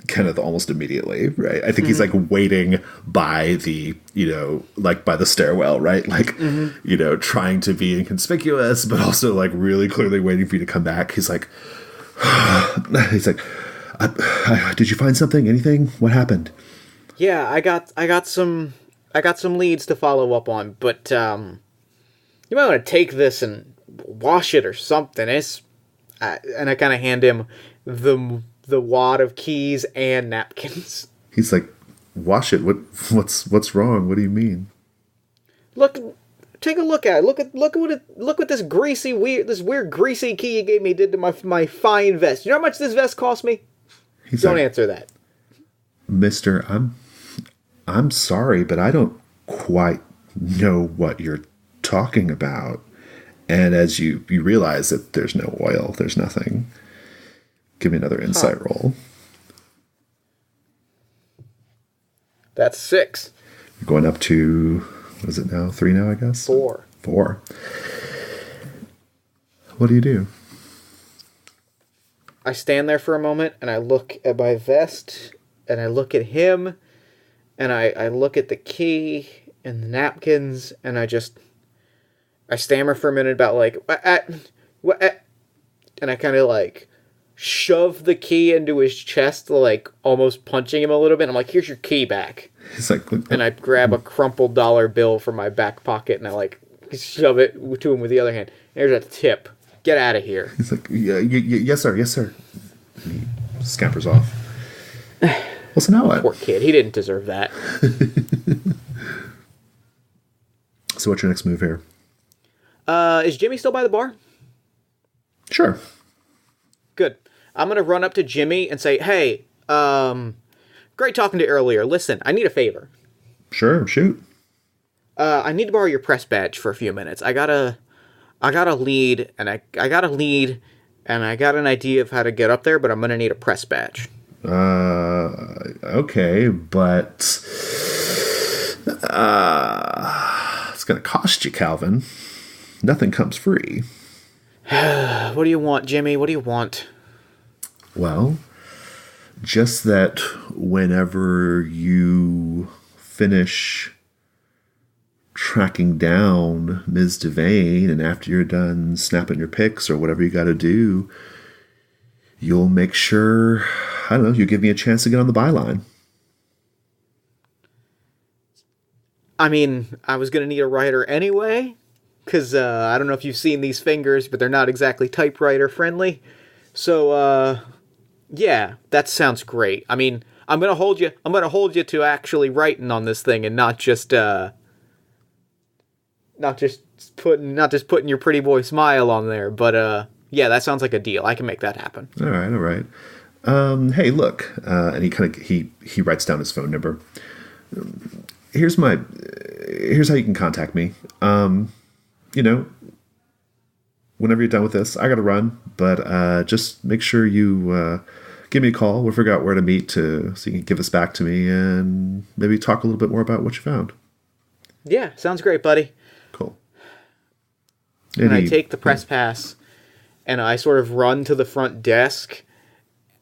Kenneth almost immediately, right? I think he's like waiting by the, by the stairwell, right? Like, trying to be inconspicuous, but also like really clearly waiting for you to come back. He's like, did you find something? Anything? What happened? Yeah, I got some leads to follow up on, but you might want to take this and wash it or something. And I kind of hand him the wad of keys and napkins. He's like, wash it? What's wrong? What do you mean? Look, take a look at it. Look what this weird greasy key you gave me did to my fine vest. You know how much this vest cost me? Don't answer that. Mister, I'm sorry, but I don't quite know what you're talking about. And as you realize that there's no oil, there's nothing. Give me another insight roll. That's 6. You're going up to, what is it now? 3 now, I guess? 4. What do you do? I stand there for a moment, and I look at my vest, and I look at him, and I look at the key and the napkins, and I stammer for a minute about like, what, and I kind of like shove the key into his chest, like almost punching him a little bit. I'm like, here's your key back. He's like, and I grab a crumpled dollar bill from my back pocket, and I like shove it to him with the other hand. Here's a tip. Get out of here. He's like, yes, sir. And he scampers off. Well, so now what? Poor kid. He didn't deserve that. So what's your next move here? Is Jimmy still by the bar? Sure. Good. I'm going to run up to Jimmy and say, hey, great talking to you earlier. Listen, I need a favor. Sure, shoot. I need to borrow your press badge for a few minutes. I got a lead, and I got an idea of how to get up there, but I'm going to need a press badge. Okay, but it's going to cost you, Calvin. Nothing comes free. What do you want, Jimmy? What do you want? Well, just that whenever you finish tracking down Ms. Devane, and after you're done snapping your pics or whatever you got to do, you'll make sure, I don't know, you give me a chance to get on the byline. I mean, I was going to need a writer anyway, because I don't know if you've seen these fingers, but they're not exactly typewriter friendly. So, yeah, that sounds great. I mean, I'm going to hold you to actually writing on this thing and not just putting your pretty boy smile on there. But, yeah, that sounds like a deal. I can make that happen. All right. Hey, look, and he writes down his phone number. Here's how you can contact me. Whenever you're done with this, I gotta run, but just make sure you give me a call. We'll figure out where to meet so you can give this back to me and maybe talk a little bit more about what you found. Yeah, sounds great, buddy. Cool. And I take the press pass and I sort of run to the front desk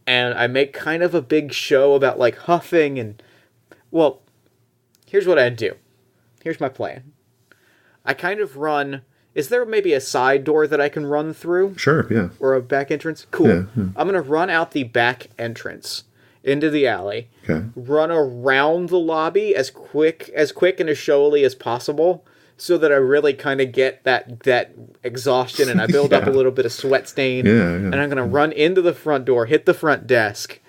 and I make kind of a big show about like huffing and, well, here's what I'd do. Here's my plan. I kind of run. Is there maybe a side door that I can run through? Sure, yeah. Or a back entrance? Cool. Yeah. I'm going to run out the back entrance into the alley. Okay. Run around the lobby as quick and as showily as possible so that I really kind of get that exhaustion and I build up a little bit of sweat stain. Yeah. And I'm going to run into the front door, hit the front desk,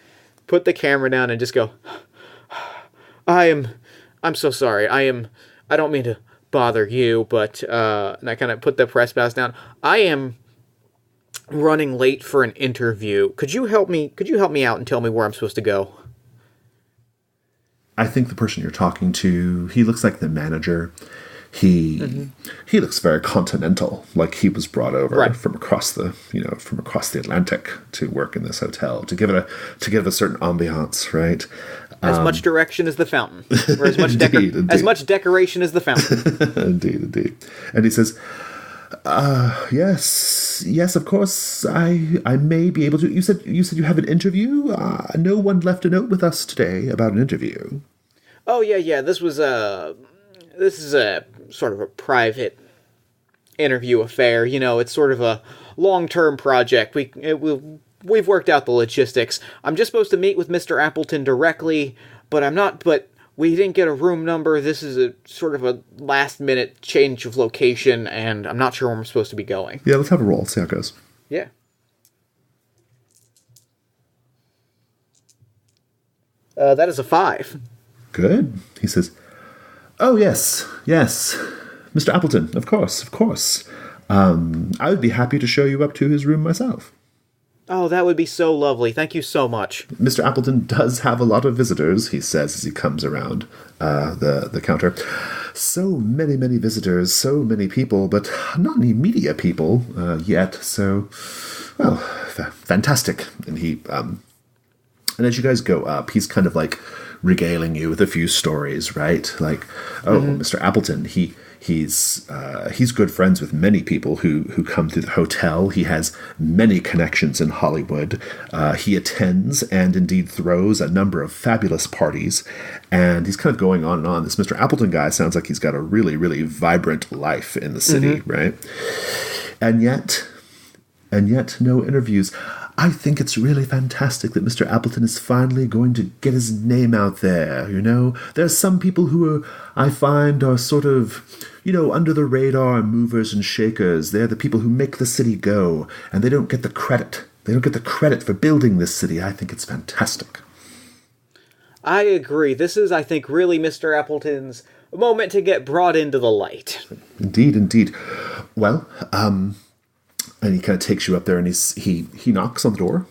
put the camera down and just go, I'm so sorry. I don't mean to bother you, but, and I kind of put the press pass down. I am running late for an interview. Could you help me out and tell me where I'm supposed to go? I think the person you're talking to, he looks like the manager. He looks very continental, like he was brought over from across the Atlantic to work in this hotel to give it a certain ambiance, right? As much direction as the fountain, or as much as much decoration as the fountain. Indeed. And he says, yes, of course, I may be able to. You said you have an interview. No one left a note with us today about an interview. Oh yeah. This is a sort of a private interview affair. It's sort of a long-term project. We've worked out the logistics. I'm just supposed to meet with Mr. Appleton directly, but we didn't get a room number. This is a sort of a last-minute change of location, and I'm not sure where I'm supposed to be going. Yeah, let's have a roll. See how it goes. Yeah. That is a 5. Good. He says, oh, yes. Mr. Appleton, of course. I would be happy to show you up to his room myself. Oh, that would be so lovely. Thank you so much. Mr. Appleton does have a lot of visitors, he says as he comes around the counter. So many visitors, so many people, but not any media people yet. So, well, fantastic. And and as you guys go up, he's kind of like regaling you with a few stories, right? Like, Mr. Appleton, he's good friends with many people who come through the hotel. He has many connections in Hollywood. He attends and indeed throws a number of fabulous parties. And he's kind of going on and on. This Mr. Appleton guy sounds like he's got a really, really vibrant life in the city, right? And yet, no interviews. I think it's really fantastic that Mr. Appleton is finally going to get his name out there, There's some people who I find are sort of, under the radar movers and shakers. They're the people who make the city go, and they don't get the credit. They don't get the credit for building this city. I think it's fantastic. I agree. This is, I think, really Mr. Appleton's moment to get brought into the light. Indeed. Well, and he kind of takes you up there, and he knocks on the door.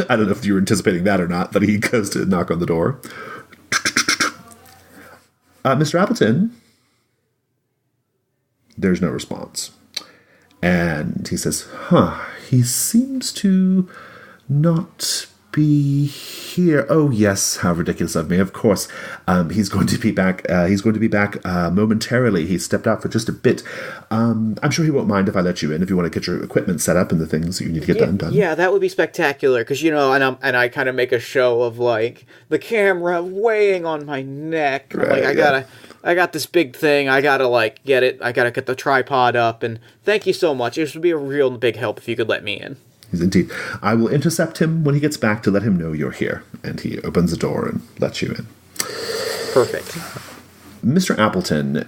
I don't know if you were anticipating that or not, but he goes to knock on the door. Mr. Appleton. There's no response. And he says, he seems to not be here. Oh, yes, how ridiculous of me. Of course, he's going to be back. Momentarily. He stepped out for just a bit. I'm sure he won't mind if I let you in if you want to get your equipment set up and the things that you need to get done. Yeah, that would be spectacular. Because, and I kind of make a show of, like, the camera weighing on my neck. Right, like, I got this big thing. I gotta, like, get it. I gotta get the tripod up. And thank you so much. It would be a real big help if you could let me in. Indeed. I will intercept him when he gets back to let him know you're here. And he opens the door and lets you in. Perfect. Mr. Appleton,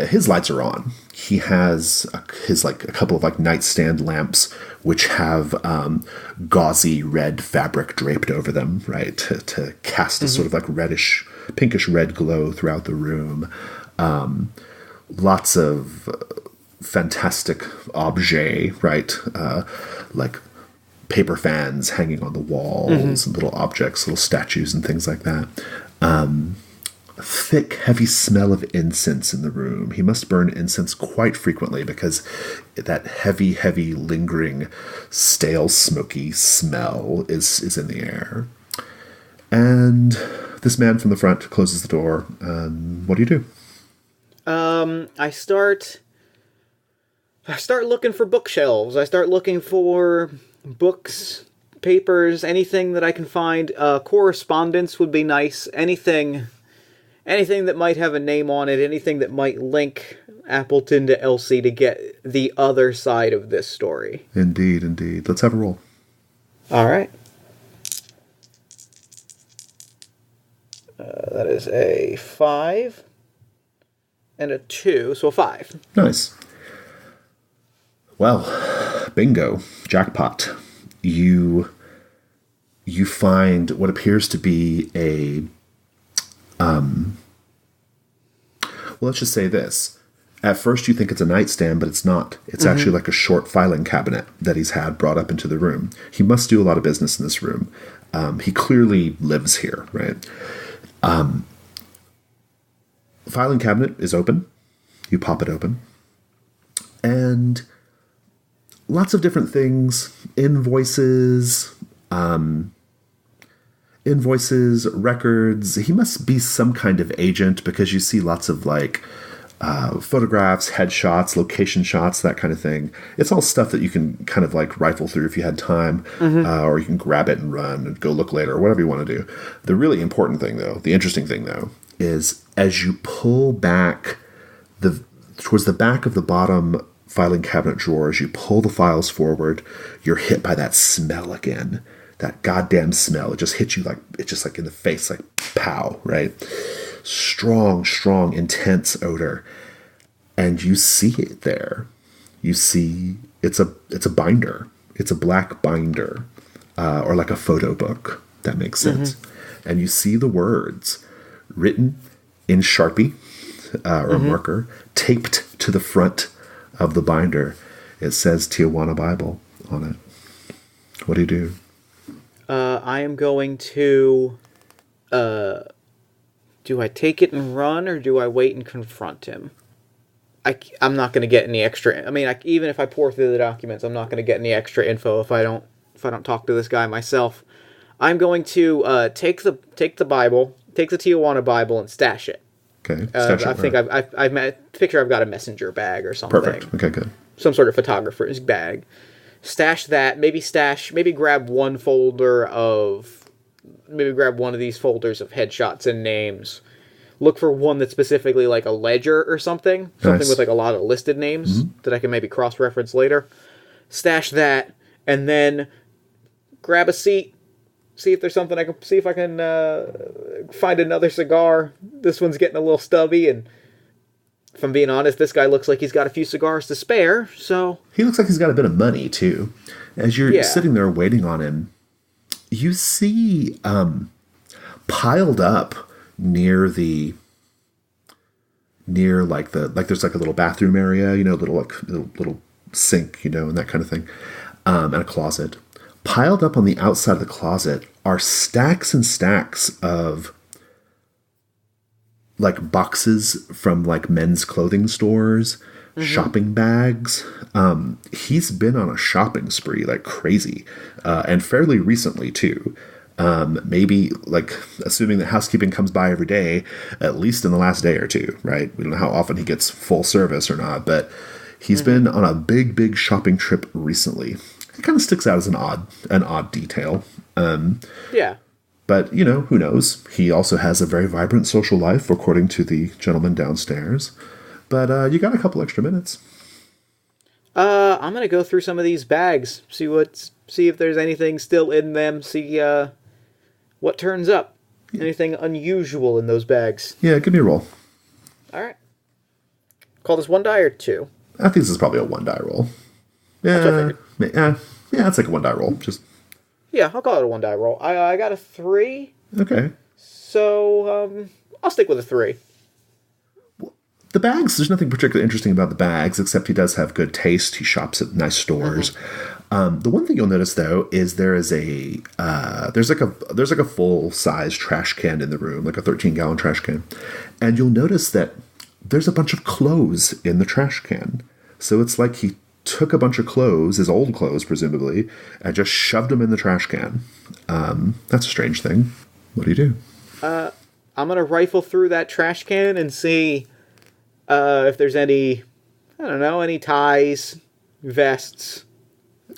his lights are on. He has a couple of nightstand lamps, which have gauzy red fabric draped over them, right, to cast a sort of reddish, pinkish red glow throughout the room. Lots of fantastic objets, right, like paper fans hanging on the walls, and little objects, little statues and things like that. Thick, heavy smell of incense in the room. He must burn incense quite frequently because that heavy, heavy, lingering, stale, smoky smell is in the air. And this man from the front closes the door. What do you do? I start looking for bookshelves. I start looking for books, papers, anything that I can find. Correspondence would be nice. Anything that might have a name on it, anything that might link Appleton to Elsie to get the other side of this story. Indeed, indeed. Let's have a roll. All right. That is a 5 and a 2, so a 5. Nice. Well, bingo, jackpot. You find what appears to be a well, let's just say this. At first you think it's a nightstand, but it's not. It's actually like a short filing cabinet that he's had brought up into the room. He must do a lot of business in this room. He clearly lives here, right? Filing cabinet is open. You pop it open. And lots of different things. Invoices, records. He must be some kind of agent because you see lots of photographs, headshots, location shots, that kind of thing. It's all stuff that you can kind of rifle through if you had time, or you can grab it and run and go look later, or whatever you want to do. The really important thing, though, the interesting thing, though, is as you pull back towards the back of the bottom filing cabinet drawer, as you pull the files forward, you're hit by that smell again. That goddamn smell. It just hits you it's just in the face, pow, right? Strong, intense odor. And you see it there. You see it's a binder. It's a black binder, or like a photo book. That makes sense. And you see the words written in Sharpie or marker, taped to the front of the binder. It says Tijuana Bible on it. What do you do? I am going to, do I take it and run, or do I wait and confront him? I'm not going to get any extra, even if I pour through the documents, I'm not going to get any extra info if I don't talk to this guy myself. I'm going to, take the Bible, take the Tijuana Bible and stash it. Okay. I think I've picture I've got a messenger bag or something. Perfect. Okay, good. Some sort of photographer's bag. Stash that, maybe grab one of these folders of headshots and names. Look for one that's specifically like a ledger or something. Something with a lot of listed names that I can maybe cross-reference later. Stash that, and then grab a seat. See if there's something see if I can find another cigar. This one's getting a little stubby, and if I'm being honest, this guy looks like he's got a few cigars to spare, so... He looks like he's got a bit of money, too. As you're sitting there waiting on him, you see piled up near there's a little bathroom area, little sink, and that kind of thing, and a closet. Piled up on the outside of the closet are stacks and stacks of boxes from men's clothing stores, shopping bags. He's been on a shopping spree like crazy, and fairly recently too. Maybe assuming that housekeeping comes by every day, at least in the last day or two, right? We don't know how often he gets full service or not, but he's been on a big shopping trip recently. It kind of sticks out as an odd detail. Yeah. But, who knows? He also has a very vibrant social life, according to the gentleman downstairs. But you got a couple extra minutes. I'm going to go through some of these bags, see if there's anything still in them, see what turns up. Anything unusual in those bags? Yeah, give me a roll. All right. Call this 1 die or 2? I think this is probably a 1 die roll. Yeah, it's like a 1 die roll. Yeah, I'll call it a 1 die roll. I got a 3. Okay. So, I'll stick with a 3. The bags, there's nothing particularly interesting about the bags, except he does have good taste. He shops at nice stores. Mm-hmm. The one thing you'll notice, though, is there's like a full-size trash can in the room, like a 13-gallon trash can. And you'll notice that there's a bunch of clothes in the trash can. So it's like he took a bunch of clothes, his old clothes, presumably, and just shoved them in the trash can. That's a strange thing. What do you do? I'm going to rifle through that trash can and see if there's any ties, vests.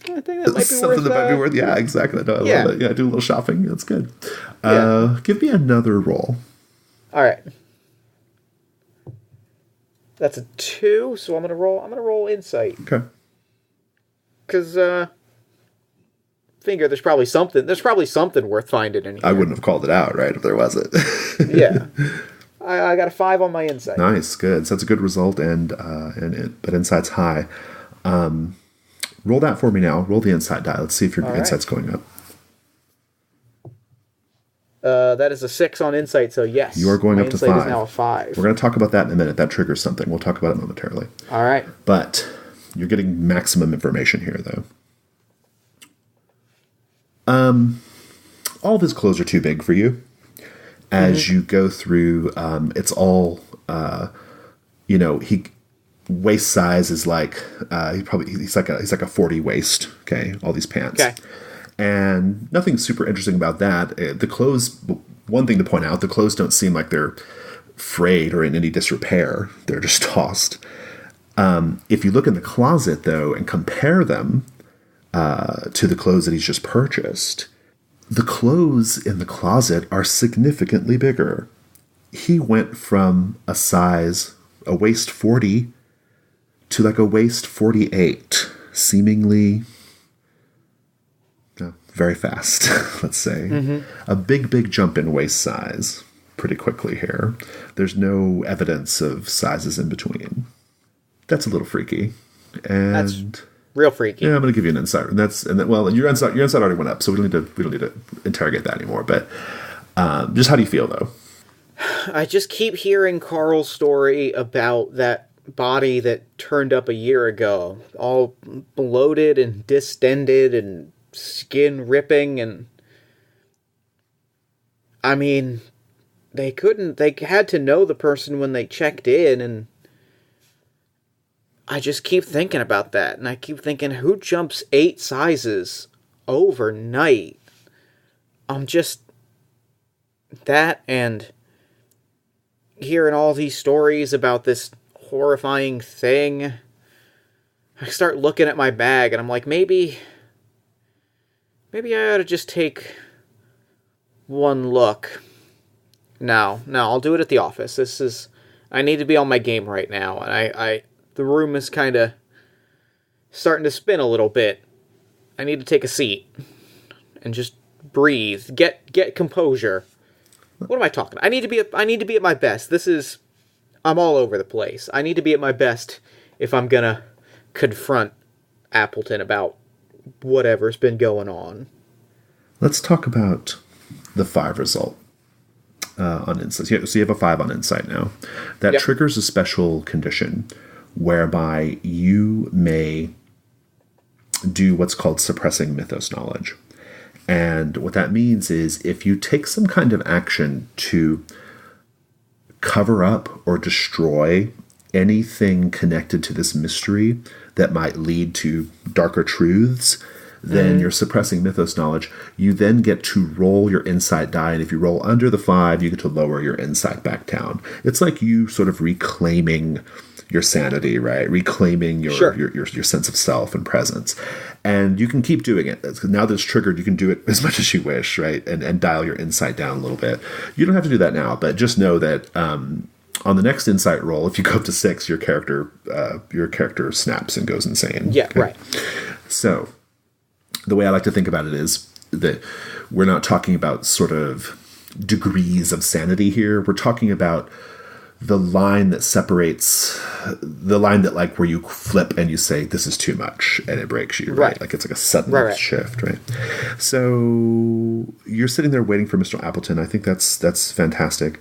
I think that might be something that might be worth. Yeah, exactly. No, I love it. Yeah, do a little shopping. That's good. Give me another roll. All right. That's a 2, so I'm gonna roll insight. Okay. Because figure there's probably something worth finding in here. I wouldn't have called it out, right, if there wasn't. Yeah. I got a 5 on my insight. Nice, good. So that's a good result, but insight's high. Roll that for me now. Roll the insight die. Let's see if your insight's going up. That is a 6 on insight, so yes. You are going up to 5. Insight is now a 5. We're going to talk about that in a minute. That triggers something. We'll talk about it momentarily. All right. But you're getting maximum information here, though. All of his clothes are too big for you. As you go through, it's all, waist size is like, he's like a 40 waist. Okay. All these pants. Okay. And nothing super interesting about that. The clothes, one thing to point out, the clothes don't seem like they're frayed or in any disrepair. They're just tossed. If you look in the closet, though, and compare them to the clothes that he's just purchased, the clothes in the closet are significantly bigger. He went from a waist 40 to like a waist 48, seemingly very fast, let's say. Mm-hmm. A big jump in waist size pretty quickly here. There's no evidence of sizes in between. That's a little freaky. And that's real freaky. Yeah, I'm going to give you an insight. Your insight already went up, so we don't need to interrogate that anymore. But just how do you feel, though? I just keep hearing Carl's story about that body that turned up a year ago, all bloated and distended and skin ripping, and I mean, they had to know the person when they checked in, and I just keep thinking about that, and I keep thinking, who jumps 8 sizes overnight? That, and hearing all these stories about this horrifying thing, I start looking at my bag, and I'm like, maybe I ought to just take one look. No, I'll do it at the office. I need to be on my game right now, and the room is kind of starting to spin a little bit. I need to take a seat and just breathe, get composure. What am I talking? I need to be at my best. I'm all over the place. I need to be at my best if I'm gonna confront Appleton about whatever's been going on. Let's talk about the 5 result on insight. So you have a 5 on insight now. That triggers a special condition whereby you may do what's called suppressing mythos knowledge. And what that means is if you take some kind of action to cover up or destroy anything connected to this mystery that might lead to darker truths, then you're suppressing mythos knowledge. You then get to roll your insight die, and if you roll under the 5, you get to lower your insight back down. It's like you sort of reclaiming your sanity, right? Reclaiming your sense of self and presence. And you can keep doing it. Now that it's triggered, you can do it as much as you wish, right? And dial your insight down a little bit. You don't have to do that now, but just know that on the next insight roll, if you go up to 6, your character snaps and goes insane. Yeah, okay? Right. So the way I like to think about it is that we're not talking about sort of degrees of sanity here. We're talking about the line that separates, the line that like where you flip and you say, this is too much, and it breaks you, right? Like it's like a sudden shift, right? So you're sitting there waiting for Mr. Appleton. I think that's fantastic.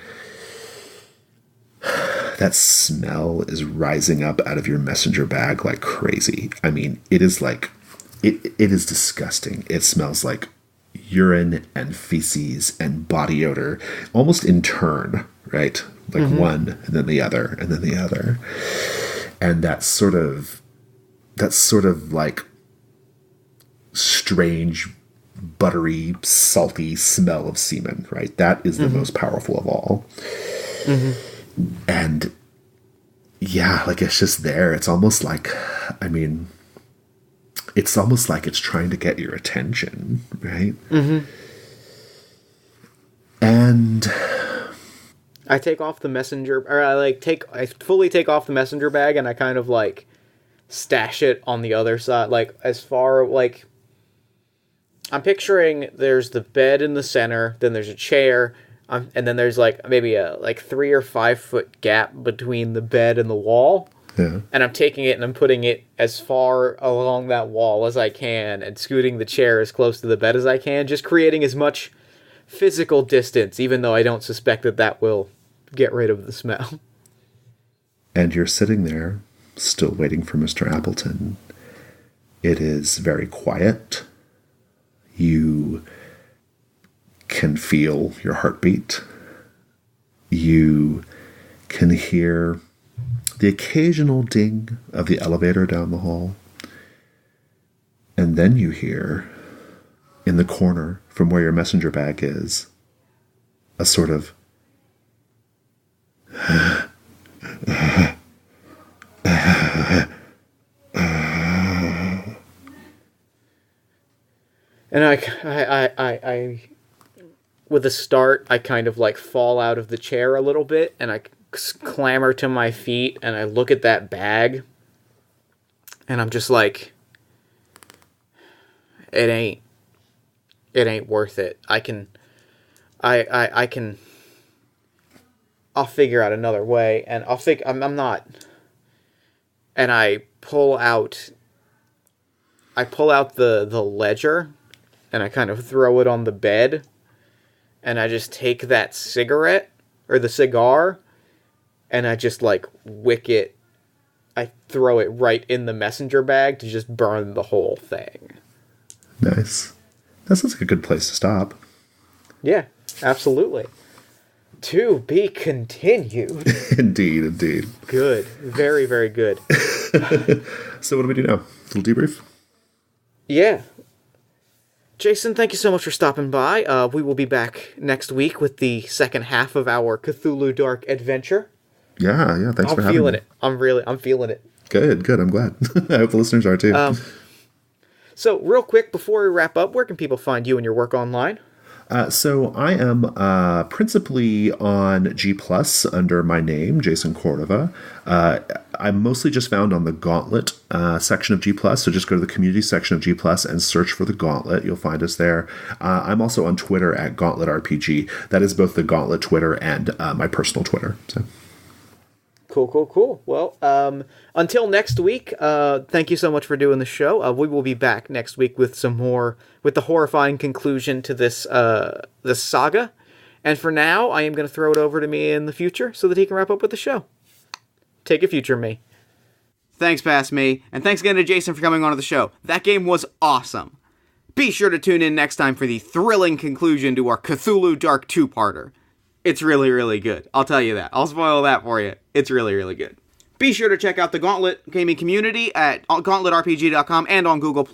That smell is rising up out of your messenger bag like crazy. I mean, it is like, it is disgusting. It smells like urine and feces and body odor, almost in turn, right? Like one and then the other and then the other. And that sort of like strange, buttery, salty smell of semen, right? That is the most powerful of all. And yeah, like it's just there. It's almost like, I mean, it's almost like it's trying to get your attention, right? And I take off the messenger, or I fully take off the messenger bag, and I kind of like stash it on the other side, like as far, like I'm picturing there's the bed in the center, then there's a chair, and then there's like maybe a 3 or 5 foot gap between the bed and the wall. Yeah. And I'm taking it and I'm putting it as far along that wall as I can and scooting the chair as close to the bed as I can, just creating as much physical distance, even though I don't suspect that will get rid of the smell. And you're sitting there, still waiting for Mr. Appleton. It is very quiet. You can feel your heartbeat. You can hear the occasional ding of the elevator down the hall. And then you hear, in the corner from where your messenger bag is, a sort of and I with a start, I kind of like fall out of the chair a little bit, and I clamber to my feet, and I look at that bag, and I'm just like, it ain't worth it. I'll figure out another way, and I'm not. And I pull out the ledger, and I kind of throw it on the bed, and I just take that cigarette, or the cigar, and I just like wick it. I throw it right in the messenger bag to just burn the whole thing. Nice. That sounds like a good place to stop. Yeah, absolutely. To be continued. Indeed. Good. Very, very good. So what do we do now? A little debrief? Yeah. Jason, thank you so much for stopping by. We will be back next week with the second half of our Cthulhu Dark adventure. Yeah. Thanks for having me. I'm feeling it. Good. I'm glad. I hope the listeners are too. So, real quick, before we wrap up, where can people find you and your work online? So I am principally on G+ under my name, Jason Cordova. I'm mostly just found on the Gauntlet section of G+, so just go to the community section of G+ and search for the Gauntlet. You'll find us there. I'm also on Twitter at Gauntlet RPG. That is both the Gauntlet Twitter and my personal Twitter. So. Cool. Well, until next week, thank you so much for doing the show. We will be back next week with some more, with the horrifying conclusion to this saga. And for now, I am going to throw it over to me in the future so that he can wrap up with the show. Take it, future me. Thanks, past me. And thanks again to Jason for coming on to the show. That game was awesome. Be sure to tune in next time for the thrilling conclusion to our Cthulhu Dark 2-parter. It's really, really good. I'll tell you that. I'll spoil that for you. It's really, really good. Be sure to check out the Gauntlet gaming community at gauntletrpg.com and on Google+.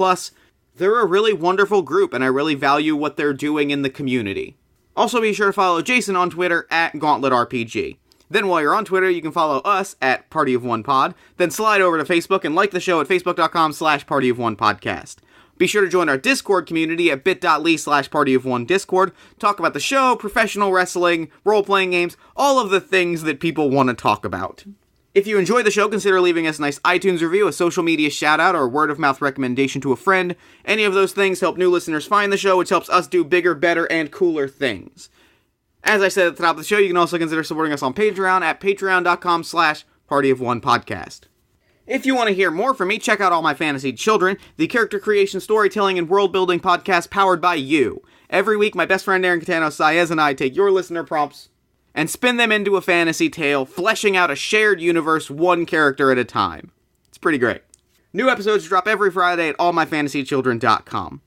They're a really wonderful group, and I really value what they're doing in the community. Also, be sure to follow Jason on Twitter at gauntletrpg. Then while you're on Twitter, you can follow us at Party of One Pod. Then slide over to Facebook and like the show at facebook.com/partyofonepodcast. Be sure to join our Discord community at bit.ly/partyofonediscord. Talk about the show, professional wrestling, role-playing games, all of the things that people want to talk about. If you enjoy the show, consider leaving us a nice iTunes review, a social media shout-out, or a word-of-mouth recommendation to a friend. Any of those things help new listeners find the show, which helps us do bigger, better, and cooler things. As I said at the top of the show, you can also consider supporting us on Patreon at patreon.com/partyofonepodcast. If you want to hear more from me, check out All My Fantasy Children, the character creation, storytelling, and world-building podcast powered by you. Every week, my best friend Aaron Catano Saez and I take your listener prompts and spin them into a fantasy tale, fleshing out a shared universe one character at a time. It's pretty great. New episodes drop every Friday at allmyfantasychildren.com.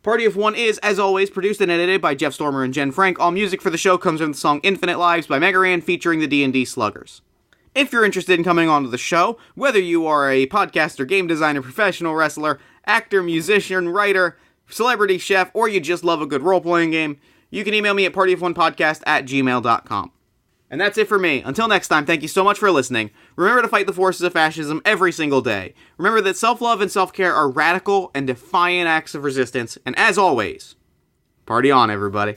Party of One is, as always, produced and edited by Jeff Stormer and Jen Frank. All music for the show comes from the song Infinite Lives by Megaran, featuring the D&D Sluggers. If you're interested in coming onto the show, whether you are a podcaster, game designer, professional wrestler, actor, musician, writer, celebrity chef, or you just love a good role-playing game, you can email me at partyofonepodcast@gmail.com. And that's it for me. Until next time, thank you so much for listening. Remember to fight the forces of fascism every single day. Remember that self-love and self-care are radical and defiant acts of resistance. And as always, party on, everybody.